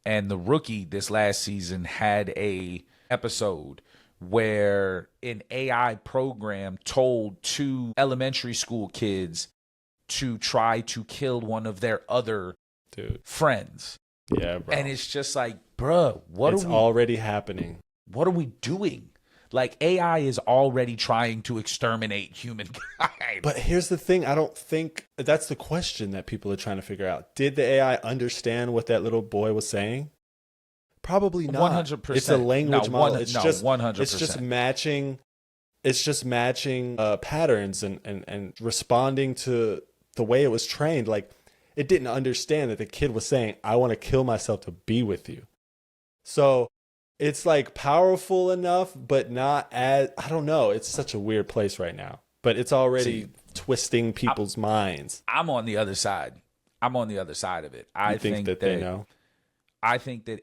and The Rookie this last season had a episode where an AI program told two elementary school kids to try to kill one of their other friends. Yeah, bro. And it's just like, bro, it's already happening. What are we doing? Like, AI is already trying to exterminate humankind. But here's the thing. I don't think that's the question that people are trying to figure out. Did the AI understand what that little boy was saying? Probably not. 100%. It's a language model. It's just 100%. It's just matching. It's just matching patterns and responding to the way it was trained. Like, it didn't understand that the kid was saying, "I want to kill myself to be with you." So it's like powerful enough, but not as, I don't know. It's such a weird place right now, but it's already twisting people's minds. I'm on the other side. I'm on the other side of it. I think that they know. I think that,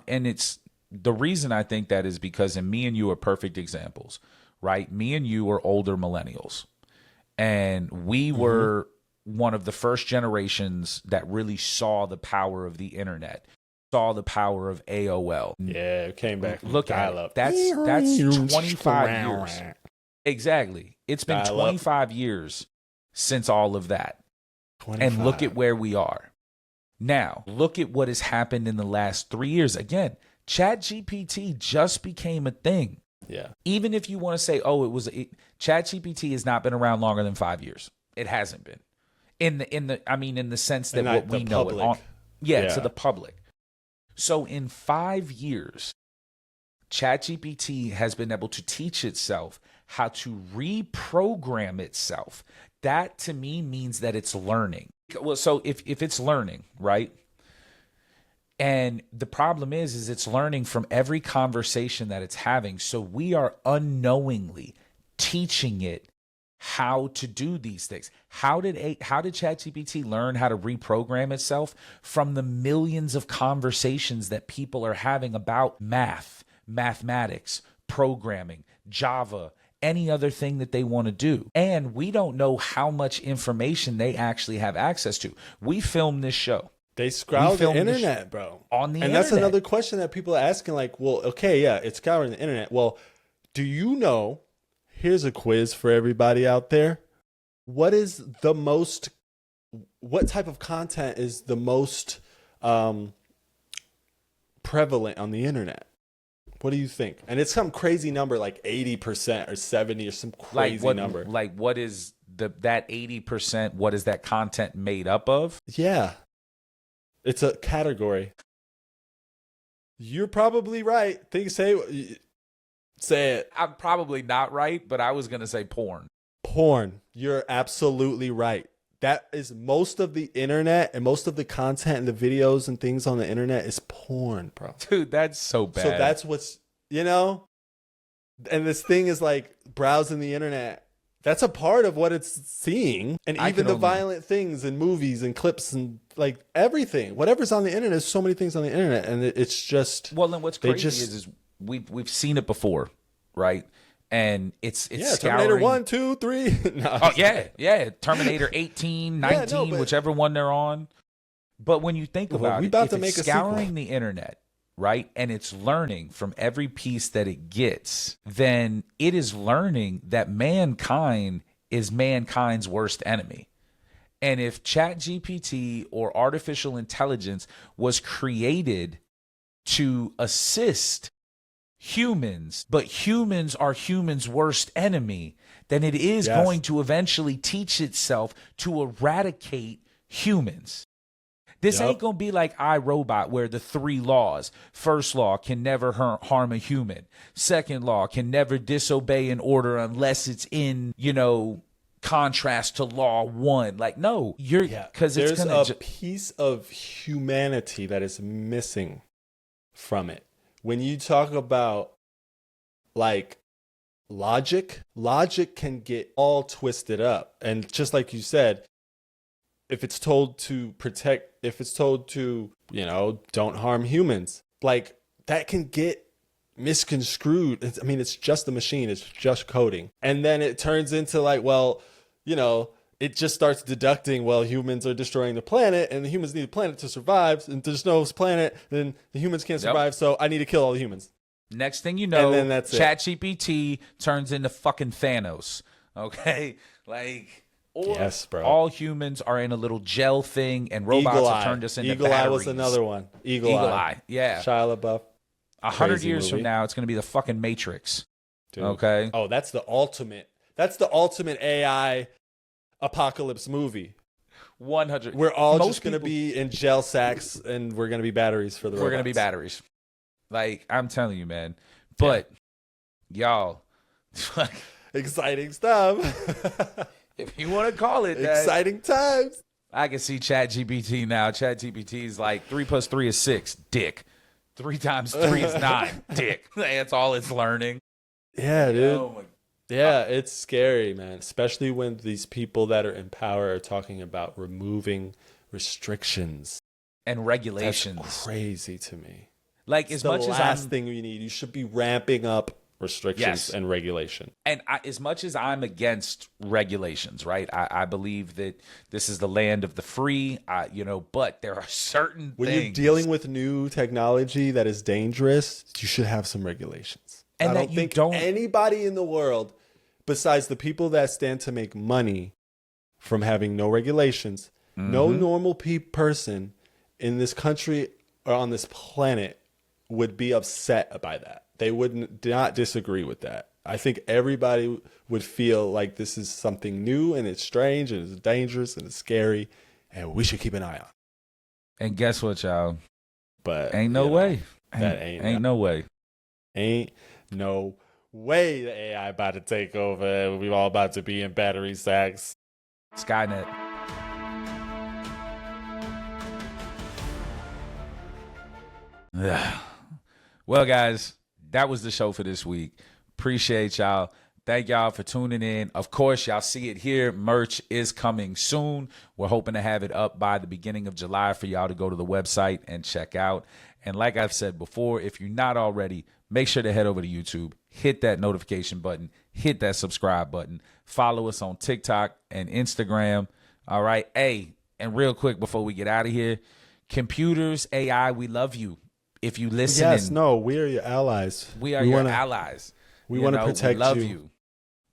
and it's the reason I think that is because, and me and you are perfect examples, right? Me and you are older millennials, and we were one of the first generations that really saw the power of the internet, saw the power of AOL. Yeah, it came back. Look at it. That's 25 years. Exactly. It's been 25 years since all of that. 25. And look at where we are. Now, look at what has happened in the last 3 years. Again, ChatGPT just became a thing. Yeah. Even if you want to say, oh, ChatGPT has not been around longer than 5 years. It hasn't been. In the sense that what we know it to the public. So in 5 years, ChatGPT has been able to teach itself how to reprogram itself. That to me means that it's learning. Well, so if it's learning, right? And the problem is it's learning from every conversation that it's having. So we are unknowingly teaching it how to do these things. How did ChatGPT learn how to reprogram itself? From the millions of conversations that people are having about math, mathematics, programming, Java, any other thing that they want to do. And we don't know how much information they actually have access to. We filmed this show. They scour the internet, bro. On the internet. And that's another question that people are asking, like, well, okay, yeah, it's scouring the internet. Well, do you know, here's a quiz for everybody out there. What type of content is the most prevalent on the internet? What do you think? And it's some crazy number, like 80% or 70 or some crazy number. Like what is that 80%? What is that content made up of? Yeah. It's a category. You're probably right. Say it. I'm probably not right, but I was going to say porn. Porn. You're absolutely right. That is most of the internet, and most of the content and the videos and things on the internet is porn, bro. Dude, that's so bad. So that's what's, and this thing is like browsing the internet. That's a part of what it's seeing. And even the violent things and movies and clips and like everything, whatever's on the internet, there's so many things on the internet. And it's just, well, then what's crazy is we've seen it before, right? And it's Terminator 1, 2, 3. No, oh yeah. Terminator 18, 19, whichever one they're on. But when you think about it, if it's scouring the internet, right, and it's learning from every piece that it gets, then it is learning that mankind is mankind's worst enemy. And if ChatGPT or artificial intelligence was created to assist humans, but humans are humans' worst enemy, then it is going to eventually teach itself to eradicate humans. This ain't going to be like iRobot, where the 3 laws. First law, can never harm a human. Second law, can never disobey an order unless it's in, contrast to law 1. Like, no, because it's going to... There's a piece of humanity that is missing from it. When you talk about like logic can get all twisted up. And just like you said, if it's told to protect, if it's told to, don't harm humans, like that can get misconstrued. It's just a machine. It's just coding. And then it turns into like, well, it just starts deducting, well, humans are destroying the planet and the humans need a planet to survive. And if there's no planet, then the humans can't survive. So I need to kill all the humans. Next thing you know, and then that's ChatGPT turns into fucking Thanos. Okay? Like, or yes, bro. All humans are in a little gel thing and robots have turned us into Eagle batteries. Eye was another one. Eagle Eye. Yeah. Shia LaBeouf. 100 years from now, it's going to be the fucking Matrix. Dude. Okay? Oh, that's the ultimate. That's the ultimate AI apocalypse movie. 100. We're all just going to be in gel sacks and we're going to be batteries for the robots. We're going to be batteries. Like, I'm telling you, man. But, y'all. Exciting stuff. If you want to call it that. Exciting times. I can see ChatGPT now. ChatGPT is like 3 + 3 is 6. Dick. 3 times 3 is 9, dick. That's all it's learning. Yeah, dude. Oh my. Yeah, it's scary, man. Especially when these people that are in power are talking about removing restrictions And regulations. That's crazy to me. Like, It's as the much as last I'm, thing we need. You should be ramping up restrictions Yes. and regulation. and as much as I'm against regulations, right? I believe that this is the land of the free, but there are certain When things. you're dealing with new technology that is dangerous, you should have some regulations. And I that don't you think don't- anybody in the world, besides the people that stand to make money from having no regulations, no normal person in this country or on this planet would be upset by that. They would not disagree with that. I think everybody would feel like this is something new and it's strange and it's dangerous and it's scary and we should keep an eye on. And guess what, y'all? But Ain't no you know, way. that Ain't no way. Ain't no way the AI about to take over and we all about to be in battery sacks. Skynet. Yeah. Well, guys, that was the show for this week. Appreciate y'all. Thank y'all for tuning in. Of course, y'all see it here. Merch is coming soon. We're hoping to have it up by the beginning of July for y'all to go to the website and check out. And like I've said before, if you're not already, make sure to head over to YouTube, hit that notification button, hit that subscribe button, follow us on TikTok and Instagram. All right. Hey, and real quick before we get out of here, computers, AI, we love you. If you listen, Yes, no, we are your allies. we are your allies. We want to protect we love you. you.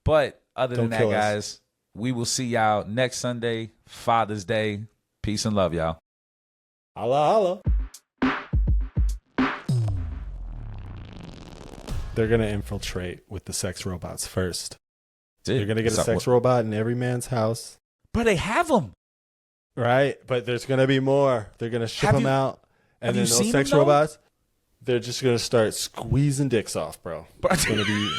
But other than Don't that, kill us. guys, we will see y'all next Sunday, Father's Day. Peace and love, y'all. Holla, holla. They're going to infiltrate with the sex robots first. They're going to get a sex robot in every man's house. But they have them. Right? But there's going to be more. They're going to ship Have them you- out. And have then you those seen sex them, though? robots, they're just going to start squeezing dicks off, bro. It's going to be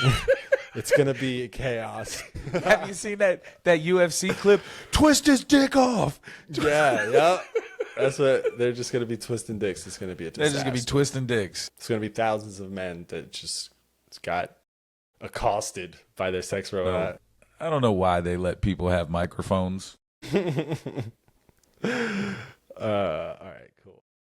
it's going to be chaos. Have you seen that UFC clip? Twist his dick off. Yeah. That's what they're just going to be twisting dicks. It's going to be a They're disaster. just going to be twisting dicks. It's going to be thousands of men that just got accosted by their sex robot. I don't know why they let people have microphones. All right.